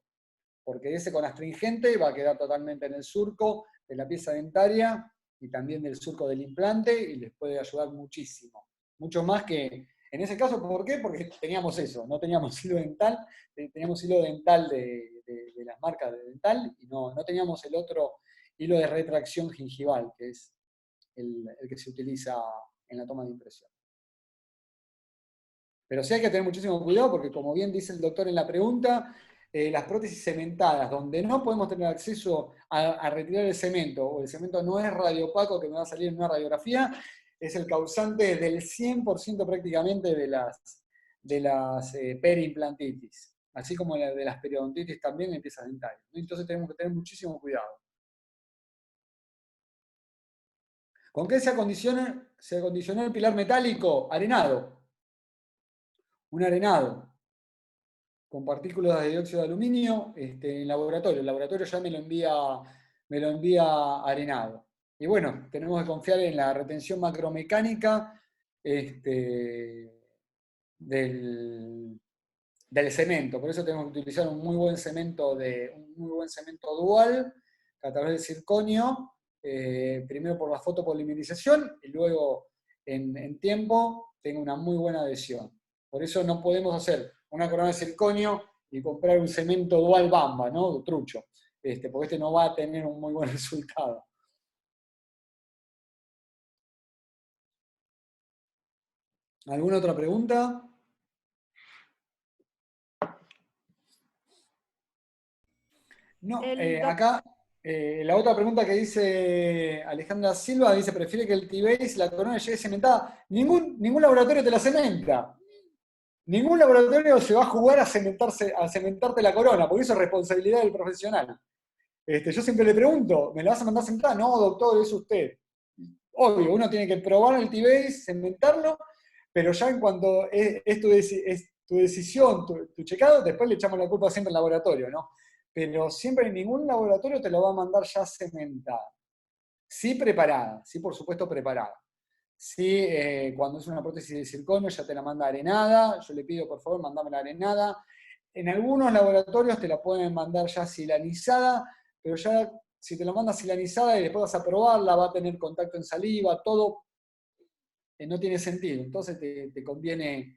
Porque ese con astringente va a quedar totalmente en el surco de la pieza dentaria y también del surco del implante y les puede ayudar muchísimo. Mucho más que, en ese caso, ¿por qué? Porque teníamos eso, no teníamos hilo dental, teníamos hilo dental de las marcas de dental y no teníamos el otro hilo de retracción gingival, que es el que se utiliza en la toma de impresión. Pero sí hay que tener muchísimo cuidado porque, como bien dice el doctor en la pregunta, las prótesis cementadas, donde no podemos tener acceso a retirar el cemento, o el cemento no es radiopaco que me va a salir en una radiografía, es el causante del 100% prácticamente de las periimplantitis, así como de las periodontitis también en piezas dentarias, ¿no? Entonces tenemos que tener muchísimo cuidado. ¿Con qué se acondicionó el pilar metálico? Arenado. Un arenado con partículas de dióxido de aluminio en laboratorio. El laboratorio ya me lo envía arenado. Y bueno, tenemos que confiar en la retención macromecánica del cemento. Por eso tenemos que utilizar un muy buen cemento dual a través del circonio, primero por la fotopolimerización y luego en tiempo tenga una muy buena adhesión. Por eso no podemos hacer una corona de circonio y comprar un cemento dual Bamba, ¿no? Trucho, porque no va a tener un muy buen resultado. ¿Alguna otra pregunta? No, acá la otra pregunta que dice Alejandra Silva dice, ¿prefiere que el T-Base, la corona llegue cementada? Ningún laboratorio te la cementa. Ningún laboratorio se va a jugar a cementarte la corona, porque eso es responsabilidad del profesional. Yo siempre le pregunto, ¿me la vas a mandar cementada? No, doctor, es usted. Obvio, uno tiene que probar el T-Base, cementarlo, pero ya en cuanto es tu decisión, tu checado, después le echamos la culpa siempre al laboratorio, ¿no? Pero siempre ningún laboratorio te lo va a mandar ya cementada. Sí preparada, sí por supuesto preparada. Sí, cuando es una prótesis de circonio ya te la manda arenada, yo le pido por favor mandame la arenada. En algunos laboratorios te la pueden mandar ya silanizada, pero ya si te la manda silanizada y después vas a probarla, va a tener contacto en saliva, todo no tiene sentido. Entonces te conviene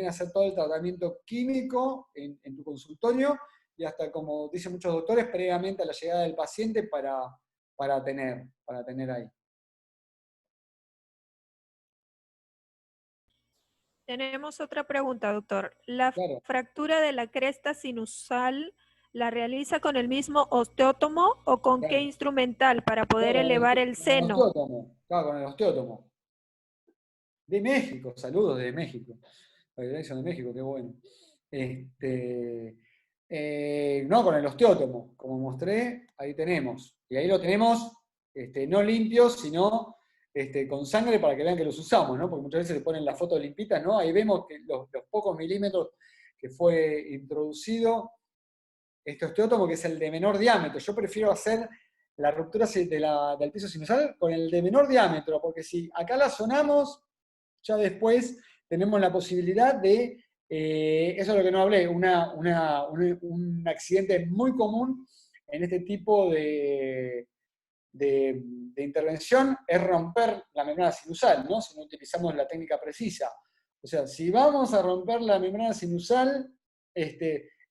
hacer todo el tratamiento químico en tu consultorio y hasta, como dicen muchos doctores, previamente a la llegada del paciente para tener ahí. Tenemos otra pregunta, doctor. ¿La Claro. fractura de la cresta sinusal la realiza con el mismo osteótomo o con qué Claro. instrumental para poder Claro, elevar el con el seno? osteótomo. Claro, con el osteótomo. De México, saludos de México. La dirección de México, qué bueno. No, con el osteótomo, como mostré, ahí tenemos. Y ahí lo tenemos no limpios, sino con sangre para que vean que los usamos, ¿no? Porque muchas veces se ponen la foto limpita, ¿no? Ahí vemos que los pocos milímetros que fue introducido este osteótomo, que es el de menor diámetro. Yo prefiero hacer la ruptura del piso sinusal con el de menor diámetro, porque si acá la sonamos, ya después tenemos la posibilidad de, eso es lo que no hablé, un accidente muy común en este tipo de intervención es romper la membrana sinusal, ¿no? Si no utilizamos la técnica precisa. O sea, si vamos a romper la membrana sinusal, es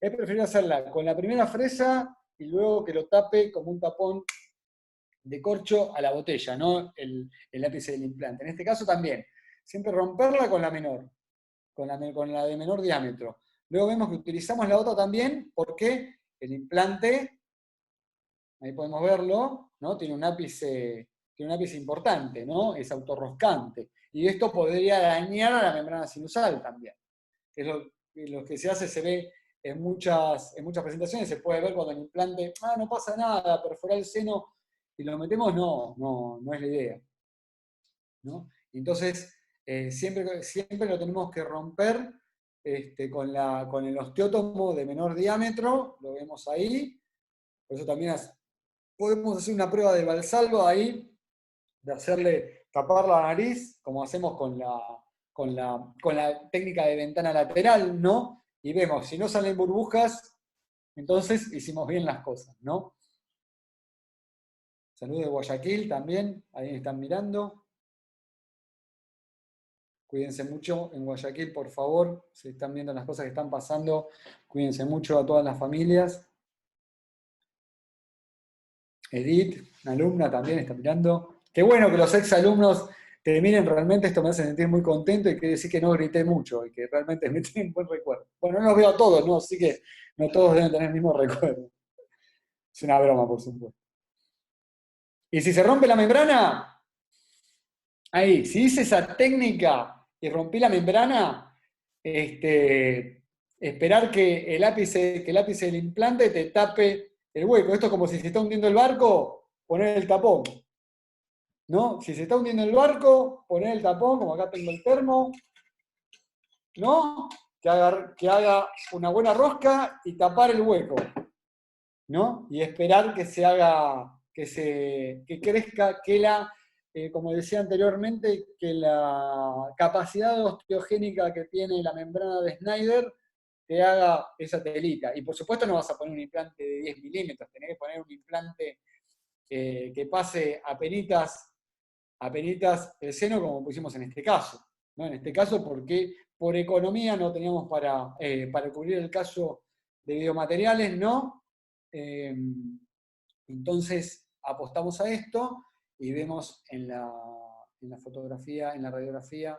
preferible hacerla con la primera fresa y luego que lo tape como un tapón de corcho a la botella, ¿no? El ápice del implante. En este caso también, siempre romperla con la menor, con la de menor diámetro. Luego vemos que utilizamos la otra también porque el implante, ahí podemos verlo, ¿no? Tiene un ápice importante, ¿no? Es autorroscante. Y esto podría dañar a la membrana sinusal también. Que es lo que se hace, se ve en muchas presentaciones, se puede ver cuando el implante, no pasa nada, perforar el seno y lo metemos, no es la idea, ¿no? Entonces, siempre lo tenemos que romper con el osteótomo de menor diámetro, lo vemos ahí, por eso también podemos hacer una prueba de Valsalva ahí, de hacerle tapar la nariz, como hacemos con la técnica de ventana lateral, ¿no? Y vemos, si no salen burbujas, entonces hicimos bien las cosas, ¿no? Saludos de Guayaquil también, ahí me están mirando. Cuídense mucho en Guayaquil, por favor. Si están viendo las cosas que están pasando, cuídense mucho a todas las familias. Edith, una alumna también, está mirando. Qué bueno que los exalumnos te miren, realmente esto me hace sentir muy contento y quiere decir que no grité mucho y que realmente me tienen buen recuerdo. Bueno, no los veo a todos, ¿no? Así que no todos deben tener el mismo recuerdo. Es una broma, por supuesto. Y si se rompe la membrana, ahí, si hice esa técnica y rompí la membrana, esperar que el ápice del implante te tape el hueco. Esto es como si se está hundiendo el barco, poner el tapón. ¿No? Si se está hundiendo el barco, poner el tapón, como acá tengo el termo, ¿no? Que haga una buena rosca y tapar el hueco, ¿no? Y esperar que se haga, que crezca, como decía anteriormente, que la capacidad osteogénica que tiene la membrana de Snyder te haga esa telita. Y por supuesto no vas a poner un implante de 10 milímetros, tenés que poner un implante que pase apenitas el seno, como pusimos en este caso, ¿no? En este caso porque por economía no teníamos para cubrir el caso de biomateriales, ¿no? Entonces apostamos a esto y vemos en la fotografía, en la radiografía,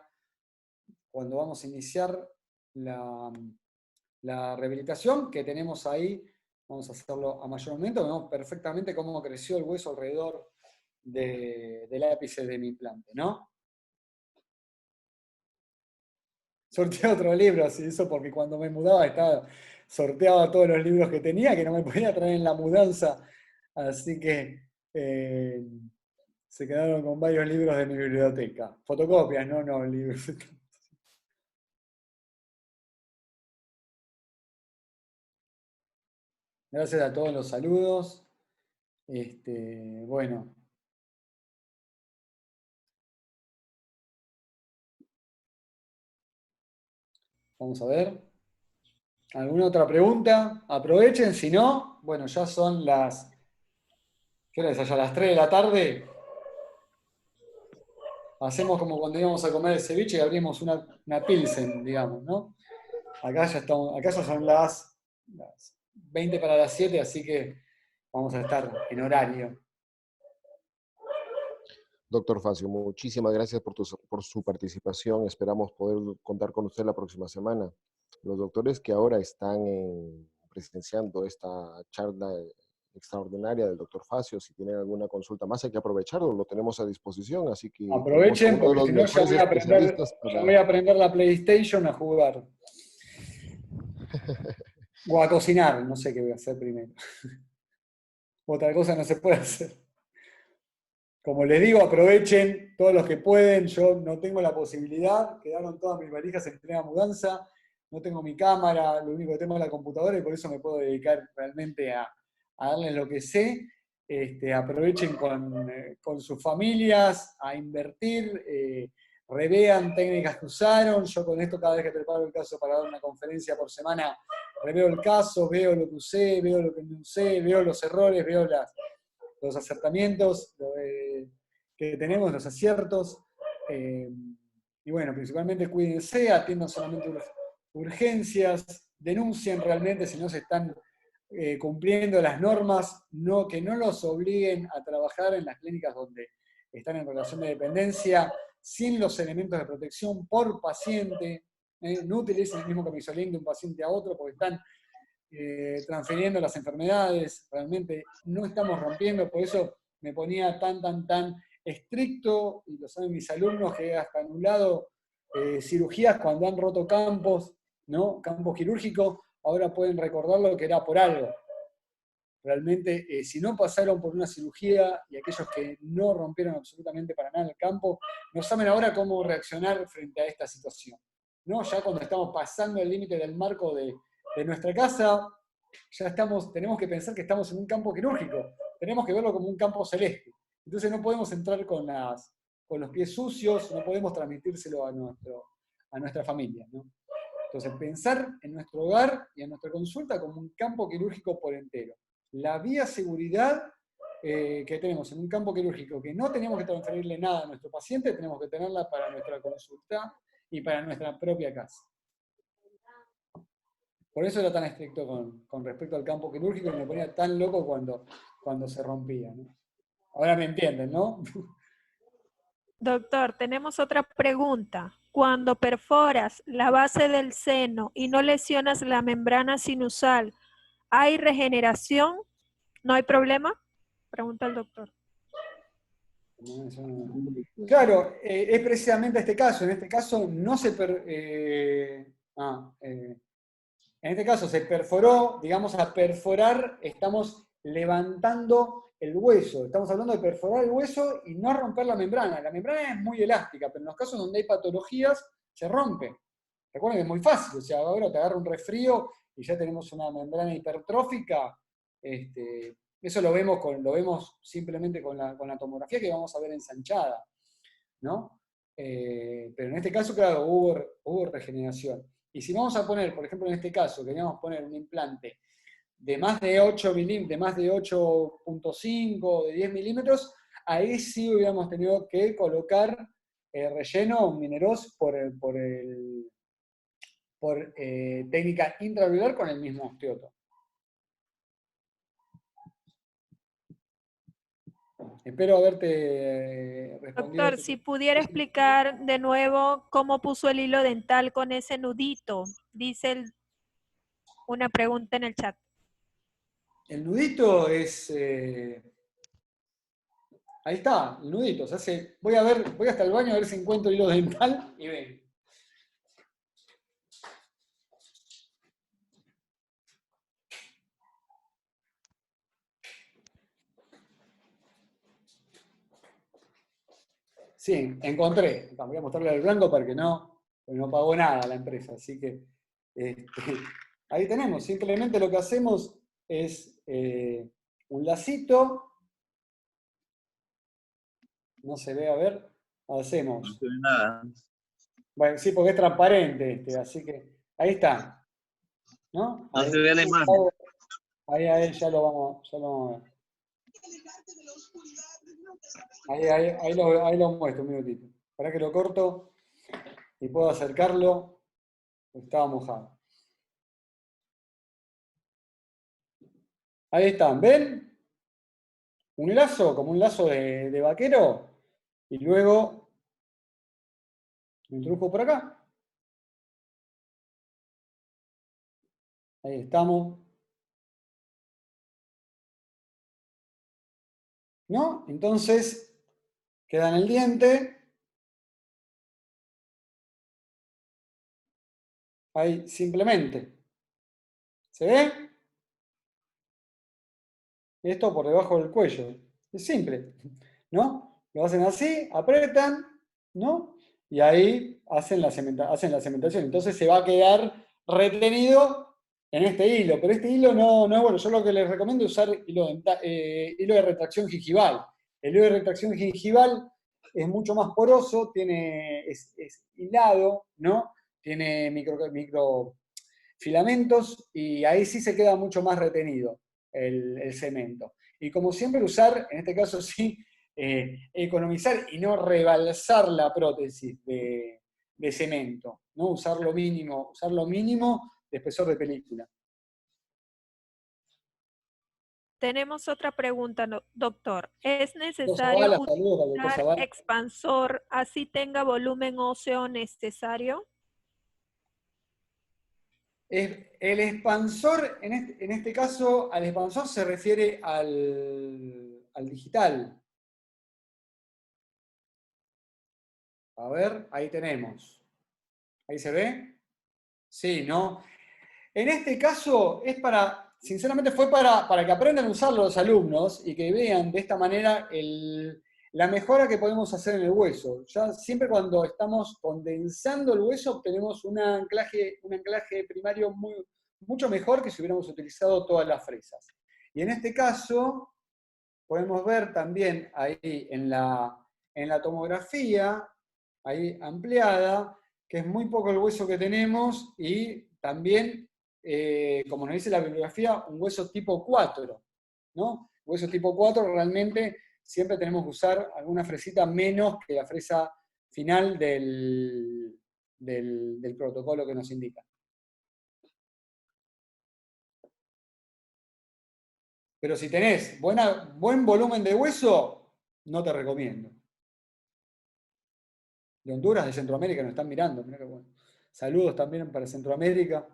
cuando vamos a iniciar la rehabilitación, que tenemos ahí, vamos a hacerlo a mayor momento, vemos perfectamente cómo creció el hueso alrededor del ápice de mi implante, ¿no? Sorteé otro libro, así eso porque cuando me mudaba sorteaba todos los libros que tenía, que no me podía traer en la mudanza, así que se quedaron con varios libros de mi biblioteca. Fotocopias, no libros. Gracias a todos los saludos. Bueno. Vamos a ver. ¿Alguna otra pregunta? Aprovechen, si no, bueno, ya son las... ¿Qué hora es allá? ¿Las 3 de la tarde? Hacemos como cuando íbamos a comer el ceviche y abrimos una pilsen, digamos, ¿no? Acá ya son las 20 para las 7, así que vamos a estar en horario. Doctor Facio, muchísimas gracias por su participación. Esperamos poder contar con usted la próxima semana. Los doctores que ahora están presenciando esta charla extraordinaria del doctor Facio, si tienen alguna consulta más hay que aprovecharlo, lo tenemos a disposición, así que aprovechen porque si no ya voy a aprender la PlayStation a jugar. O a cocinar, no sé qué voy a hacer primero. Otra cosa no se puede hacer. Como les digo, aprovechen todos los que pueden. Yo no tengo la posibilidad, quedaron todas mis valijas en plena mudanza, no tengo mi cámara, lo único que tengo es la computadora y por eso me puedo dedicar realmente a darles lo que sé. aprovechen con sus familias a invertir, revean técnicas que usaron. Yo con esto, cada vez que preparo el caso para dar una conferencia por semana, reveo el caso, veo lo que usé, veo lo que no usé, veo los errores, veo los acertamientos que tenemos, los aciertos. Y bueno, principalmente cuídense, atiendan solamente urgencias, denuncien realmente si no se están cumpliendo las normas, que no los obliguen a trabajar en las clínicas donde están en relación de dependencia, sin los elementos de protección por paciente. No utilicen el mismo camisolín de un paciente a otro porque están transfiriendo las enfermedades. Realmente no estamos rompiendo, por eso me ponía tan estricto, y lo saben mis alumnos, que he hasta anulado cirugías cuando han roto campos, ¿no? Campos quirúrgicos. Ahora pueden recordar lo que era por algo. Realmente, si no pasaron por una cirugía, y aquellos que no rompieron absolutamente para nada el campo, no saben ahora cómo reaccionar frente a esta situación, ¿no? Ya cuando estamos pasando el límite del marco de nuestra casa, ya tenemos que pensar que estamos en un campo quirúrgico, tenemos que verlo como un campo celeste. Entonces no podemos entrar con los pies sucios, no podemos transmitírselo a nuestra familia, ¿no? Entonces, pensar en nuestro hogar y en nuestra consulta como un campo quirúrgico por entero. La bioseguridad que tenemos en un campo quirúrgico, que no tenemos que transferirle nada a nuestro paciente, tenemos que tenerla para nuestra consulta y para nuestra propia casa. Por eso era tan estricto con respecto al campo quirúrgico y me ponía tan loco cuando se rompía, ¿no? Ahora me entienden, ¿no? Doctor, tenemos otra pregunta. Cuando perforas la base del seno y no lesionas la membrana sinusal, ¿hay regeneración? ¿No hay problema? Pregunta el doctor. Claro, es precisamente este caso. En este caso no se en este caso se perforó, digamos, a perforar, estamos levantando el hueso. Estamos hablando de perforar el hueso y no romper la membrana. La membrana es muy elástica, pero en los casos donde hay patologías, se rompe. Recuerden que es muy fácil, o sea, ahora te agarra un resfrío y ya tenemos una membrana hipertrófica. Eso lo vemos simplemente con la tomografía que vamos a ver ensanchada, ¿no? Pero en este caso, claro, hubo regeneración. Y si vamos a poner, por ejemplo, en este caso, queríamos poner un implante de más de 8 milímetros, de más de 8.5, de 10 milímetros, ahí sí hubiéramos tenido que colocar relleno mineros por técnica intraocular con el mismo osteoto. Espero haberte respondido. Doctor, si pudiera explicar de nuevo cómo puso el hilo dental con ese nudito, dice una pregunta en el chat. El nudito es... ahí está, el nudito. Se hace, voy hasta el baño a ver si encuentro el hilo dental y ven. Sí, encontré. Voy a mostrarle al blanco porque no pagó nada la empresa. Así que ahí tenemos. Simplemente lo que hacemos es un lacito. No se ve, a ver. Hacemos. No se ve nada. Bueno, sí, porque es transparente así que ahí está. ¿No? No se ve la imagen. Ahí ya lo vamos a ver. Ahí lo muestro un minutito. Para que lo corto y puedo acercarlo. Estaba mojado. Ahí están, ¿ven? Un lazo, como un lazo de vaquero. Y luego lo introdujo por acá. Ahí estamos. ¿No? Entonces, queda en el diente. Ahí, simplemente. ¿Se ve? Esto por debajo del cuello. Es simple, ¿no? Lo hacen así, apretan, ¿no? Y ahí hacen la cementación. Entonces se va a quedar retenido en este hilo, pero este hilo no es bueno. Yo lo que les recomiendo es usar hilo de retracción gingival. El hilo de retracción gingival es mucho más poroso, es hilado, ¿no? Tiene microfilamentos y ahí sí se queda mucho más retenido el cemento. Y como siempre usar, en este caso sí, economizar y no rebalsar la prótesis de cemento, ¿no? Usar lo mínimo de espesor de película. Tenemos otra pregunta, doctor. ¿Es Saludos, necesario doctor utilizar Zavala. expansor así tenga volumen óseo necesario? El expansor, en este caso, al expansor se refiere al digital. A ver, ahí tenemos. ¿Ahí se ve? Sí, ¿no? En este caso es sinceramente fue para que aprendan a usarlo los alumnos y que vean de esta manera la mejora que podemos hacer en el hueso. Ya siempre cuando estamos condensando el hueso obtenemos un anclaje primario mucho mejor que si hubiéramos utilizado todas las fresas. Y en este caso podemos ver también ahí en la tomografía, ahí ampliada, que es muy poco el hueso que tenemos y también, como nos dice la bibliografía, un hueso tipo 4, ¿no? Hueso tipo 4 realmente siempre tenemos que usar alguna fresita menos que la fresa final del protocolo que nos indica. Pero si tenés buen volumen de hueso, no te recomiendo. De Honduras, de Centroamérica, nos están mirando. Mirá qué bueno. Saludos también para Centroamérica.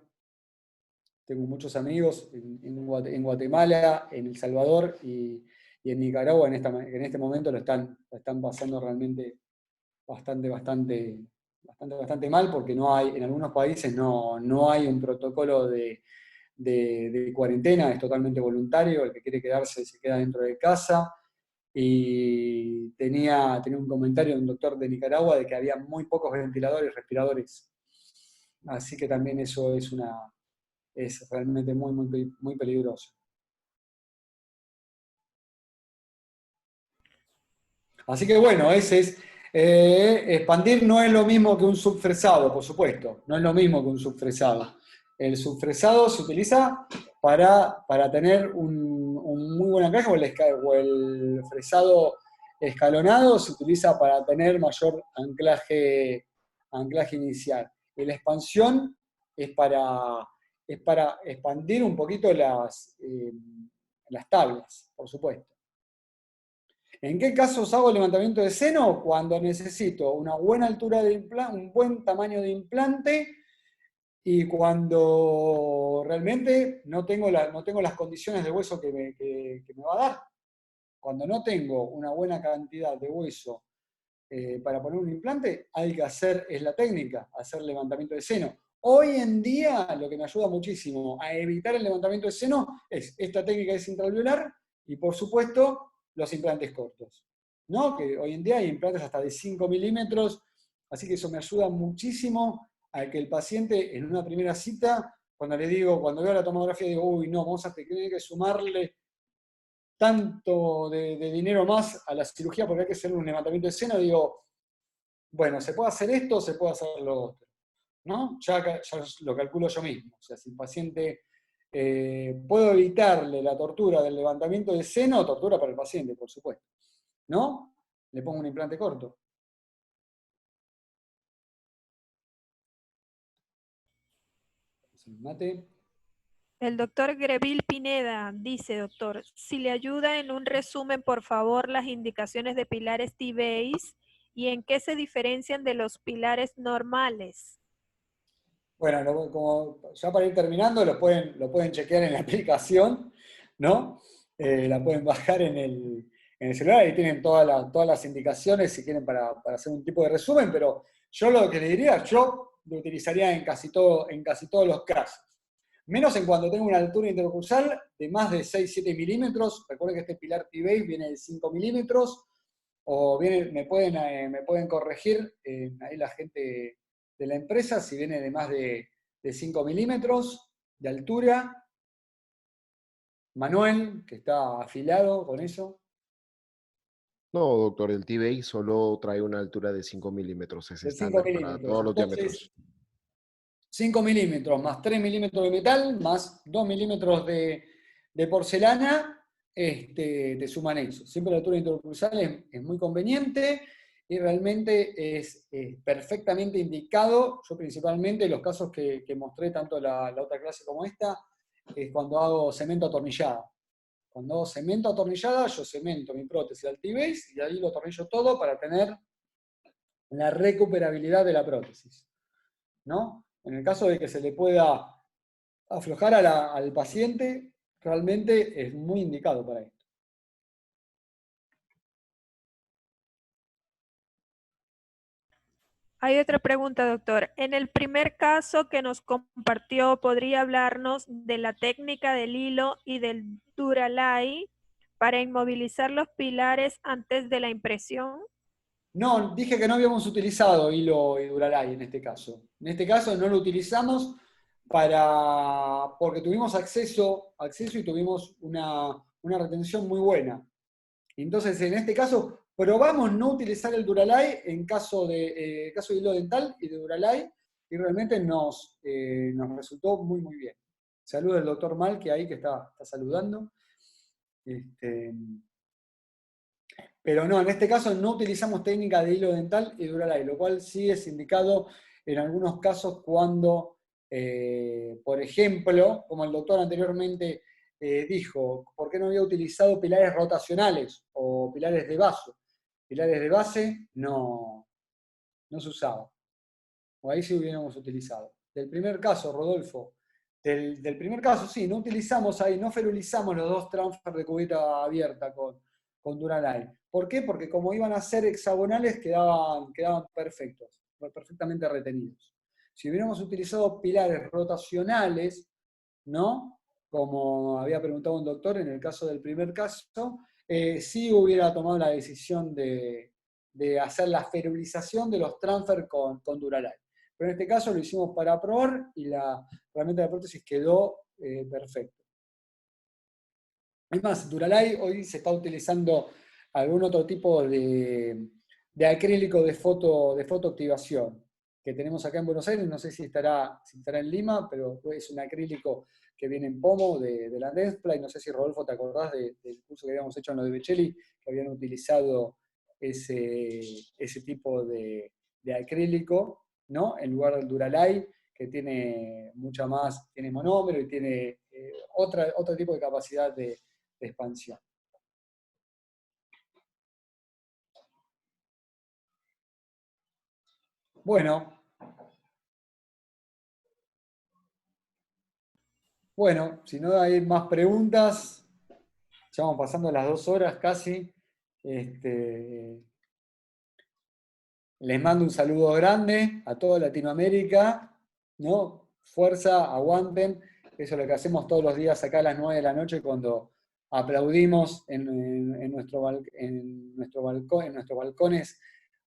Tengo muchos amigos en Guatemala, en El Salvador y en Nicaragua en este momento lo están pasando realmente bastante mal porque en algunos países no hay un protocolo de cuarentena, es totalmente voluntario, el que quiere quedarse se queda dentro de casa. Y tenía un comentario de un doctor de Nicaragua de que había muy pocos ventiladores, respiradores. Así que también eso es realmente muy peligroso. Así que bueno, ese es. Expandir no es lo mismo que un subfresado, por supuesto. No es lo mismo que un subfresado. El subfresado se utiliza para tener un muy buen anclaje, o el fresado escalonado se utiliza para tener mayor anclaje inicial. Y la expansión es para expandir un poquito las tablas, por supuesto. ¿En qué casos hago el levantamiento de seno? Cuando necesito una buena altura de implante, un buen tamaño de implante y cuando realmente no tengo las condiciones de hueso que me va a dar. Cuando no tengo una buena cantidad de hueso para poner un implante, hay que es la técnica, hacer levantamiento de seno. Hoy en día, lo que me ayuda muchísimo a evitar el levantamiento de seno es esta técnica es intraalveolar y, por supuesto, los implantes cortos, ¿no? Que hoy en día hay implantes hasta de 5 milímetros, así que eso me ayuda muchísimo a que el paciente en una primera cita, cuando veo la tomografía, digo, uy, no, vamos a tener que sumarle tanto de dinero más a la cirugía porque hay que hacer un levantamiento de seno, digo, bueno, se puede hacer esto, se puede hacer lo otro, ¿no? Ya lo calculo yo mismo. O sea, si el paciente puedo evitarle la tortura del levantamiento de seno, tortura para el paciente, por supuesto, ¿no? Le pongo un implante corto. Mate. El doctor Greville Pineda dice, doctor, si le ayuda en un resumen, por favor, las indicaciones de pilares T-Base y en qué se diferencian de los pilares normales. Bueno, como ya para ir terminando, lo pueden chequear en la aplicación, ¿no? La pueden bajar en el celular, ahí tienen todas las indicaciones si quieren para hacer un tipo de resumen, pero yo lo que le diría, yo lo utilizaría en casi todos los casos. Menos en cuando tengo una altura intercursal de más de 6-7 milímetros. Recuerden que este pilar T-Base viene de 5 milímetros, o me pueden corregir ahí la gente de la empresa si viene de más de 5 milímetros. de altura. Manuel, que está afilado con eso. No, doctor, el T-Base solo trae una altura de 5 milímetros, es De 5 estándar para milímetros. todos los Entonces, diámetros. 5 milímetros más 3 milímetros de metal, más 2 milímetros de porcelana, te suman eso. Siempre la altura intercruzal es muy conveniente y realmente es perfectamente indicado. Yo principalmente, los casos que mostré, tanto la otra clase como esta, es cuando hago cemento atornillada. Cuando hago cemento atornillada, yo cemento mi prótesis al T-Base y ahí lo atornillo todo para tener la recuperabilidad de la prótesis, ¿no? En el caso de que se le pueda aflojar al paciente, realmente es muy indicado para esto. Hay otra pregunta, doctor. En el primer caso que nos compartió, ¿podría hablarnos de la técnica del hilo y del Duralay para inmovilizar los pilares antes de la impresión? No, dije que no habíamos utilizado hilo y Duralay en este caso. En este caso no lo utilizamos porque tuvimos acceso y tuvimos una retención muy buena. Entonces, en este caso, probamos no utilizar el Duralay en caso de hilo dental y de Duralay, y realmente nos resultó muy, muy bien. Saludos al doctor Mal, que ahí que está saludando. Pero no, en este caso no utilizamos técnica de hilo dental y Duralay, lo cual sí es indicado en algunos casos cuando, por ejemplo, como el doctor anteriormente dijo, ¿por qué no había utilizado pilares rotacionales o pilares de vaso? Pilares de base no se usaba. O ahí sí hubiéramos utilizado. Del primer caso, Rodolfo, del primer caso sí, no utilizamos ahí, no ferulizamos los dos transfer de cubeta abierta con Duralay. ¿Por qué? Porque como iban a ser hexagonales, quedaban perfectos, perfectamente retenidos. Si hubiéramos utilizado pilares rotacionales, ¿no? Como había preguntado un doctor en el caso del primer caso, sí hubiera tomado la decisión de hacer la ferulización de los transfer con Duralay. Pero en este caso lo hicimos para probar y realmente la prótesis quedó perfecta. Además, Duralay hoy se está utilizando algún otro tipo de acrílico de fotoactivación que tenemos acá en Buenos Aires, no sé si estará en Lima, pero es un acrílico que viene en pomo de la Dentsply, no sé si Rodolfo te acordás del curso que habíamos hecho en lo de Becelli, que habían utilizado ese tipo de acrílico, ¿no? En lugar del Duralay, que tiene tiene monómero y tiene otro tipo de capacidad de expansión. Bueno, si no hay más preguntas, ya vamos pasando las 2 horas casi. Les mando un saludo grande a toda Latinoamérica, ¿no? Fuerza, aguanten. Eso es lo que hacemos todos los días acá a las 9 de la noche cuando aplaudimos en nuestros balcones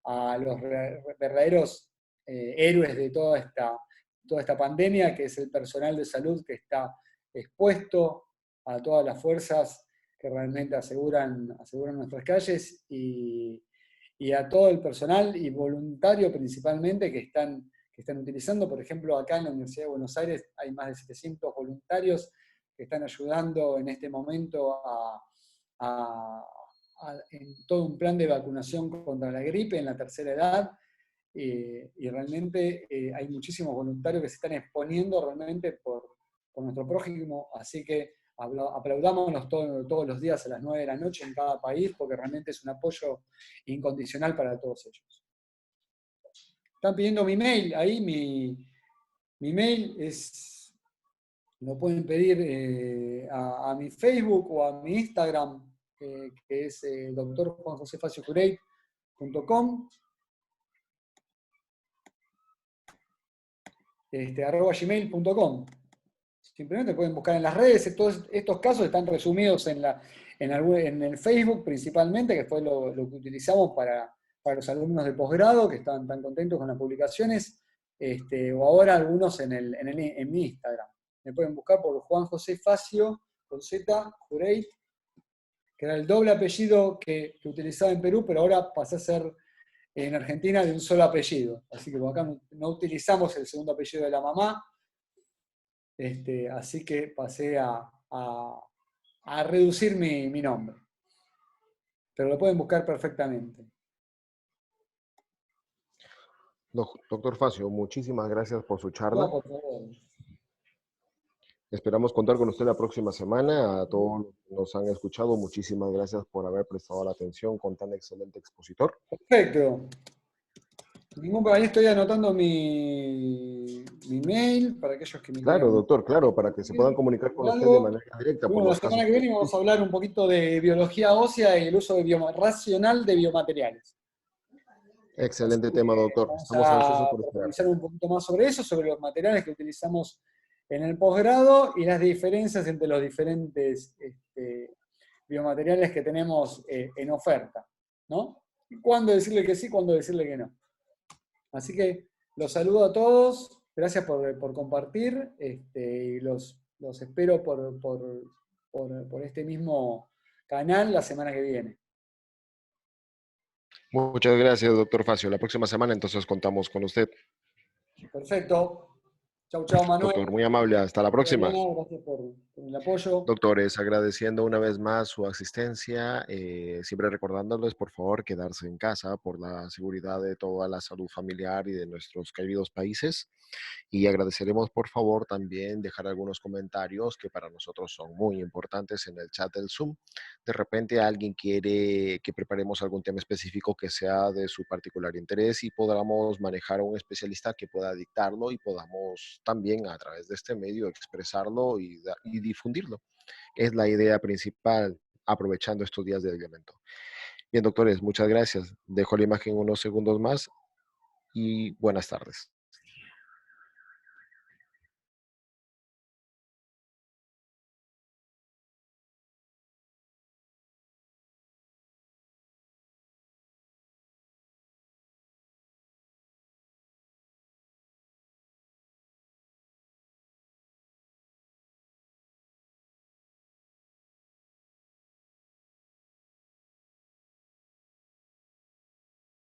a los verdaderos héroes de toda esta pandemia, que es el personal de salud que está expuesto a todas las fuerzas que realmente aseguran nuestras calles y a todo el personal y voluntario principalmente que están utilizando. Por ejemplo, acá en la Universidad de Buenos Aires hay más de 700 voluntarios que están ayudando en este momento en todo un plan de vacunación contra la gripe en la tercera edad. Y realmente hay muchísimos voluntarios que se están exponiendo realmente por nuestro prójimo, así que aplaudámonos todos los días a las 9 de la noche en cada país, porque realmente es un apoyo incondicional para todos ellos. Están pidiendo mi mail, ahí mi mail lo pueden pedir a mi Facebook o a mi Instagram, que es drjuanjosefaciocuret.com. @gmail.com. Simplemente pueden buscar en las redes. Todos estos casos están resumidos en el Facebook principalmente, que fue lo que utilizamos para los alumnos de posgrado que estaban tan contentos con las publicaciones, o ahora algunos en mi Instagram. me pueden buscar por Juan José Facio, con Z, Jureit, que era el doble apellido que utilizaba en Perú, pero ahora pasé a ser en Argentina de un solo apellido. Así que por acá no utilizamos el segundo apellido de la mamá, así que pasé a reducir mi nombre. Pero lo pueden buscar perfectamente. Doctor Facio, muchísimas gracias por su charla. No, por favor. Esperamos contar con usted la próxima semana. A todos los que nos han escuchado, muchísimas gracias por haber prestado la atención con tan excelente expositor. Perfecto. Ningún problema, estoy anotando mi mail para aquellos que me Claro, quieran. doctor, claro, para que se puedan comunicar con usted de Algo. manera directa por Bueno, la los semana casos. que viene vamos a hablar un poquito de biología ósea y el uso racional de biomateriales. Excelente Así tema, que doctor. vamos Estamos ansiosos a por esperar. profundizar un poquito más sobre eso, sobre los materiales que utilizamos en el posgrado y las diferencias entre los diferentes biomateriales que tenemos en oferta, ¿no? Cuándo decirle que sí, cuándo decirle que no. Así que los saludo a todos, gracias por compartir, y los espero por este mismo canal la semana que viene. Muchas gracias, doctor Facio. La próxima semana entonces contamos con usted. Perfecto. Chau, chau, Manuel. Doctor, muy amable. Hasta la próxima. Mariana, gracias por el apoyo. Doctores, agradeciendo una vez más su asistencia, siempre recordándoles por favor quedarse en casa por la seguridad de toda la salud familiar y de nuestros queridos países. Y agradeceremos por favor también dejar algunos comentarios que para nosotros son muy importantes en el chat del Zoom. De repente alguien quiere que preparemos algún tema específico que sea de su particular interés y podamos manejar a un especialista que pueda dictarlo y podamos también a través de este medio expresarlo y difundirlo. Es la idea principal aprovechando estos días de aislamiento. Bien, doctores, muchas gracias. Dejo la imagen unos segundos más y buenas tardes.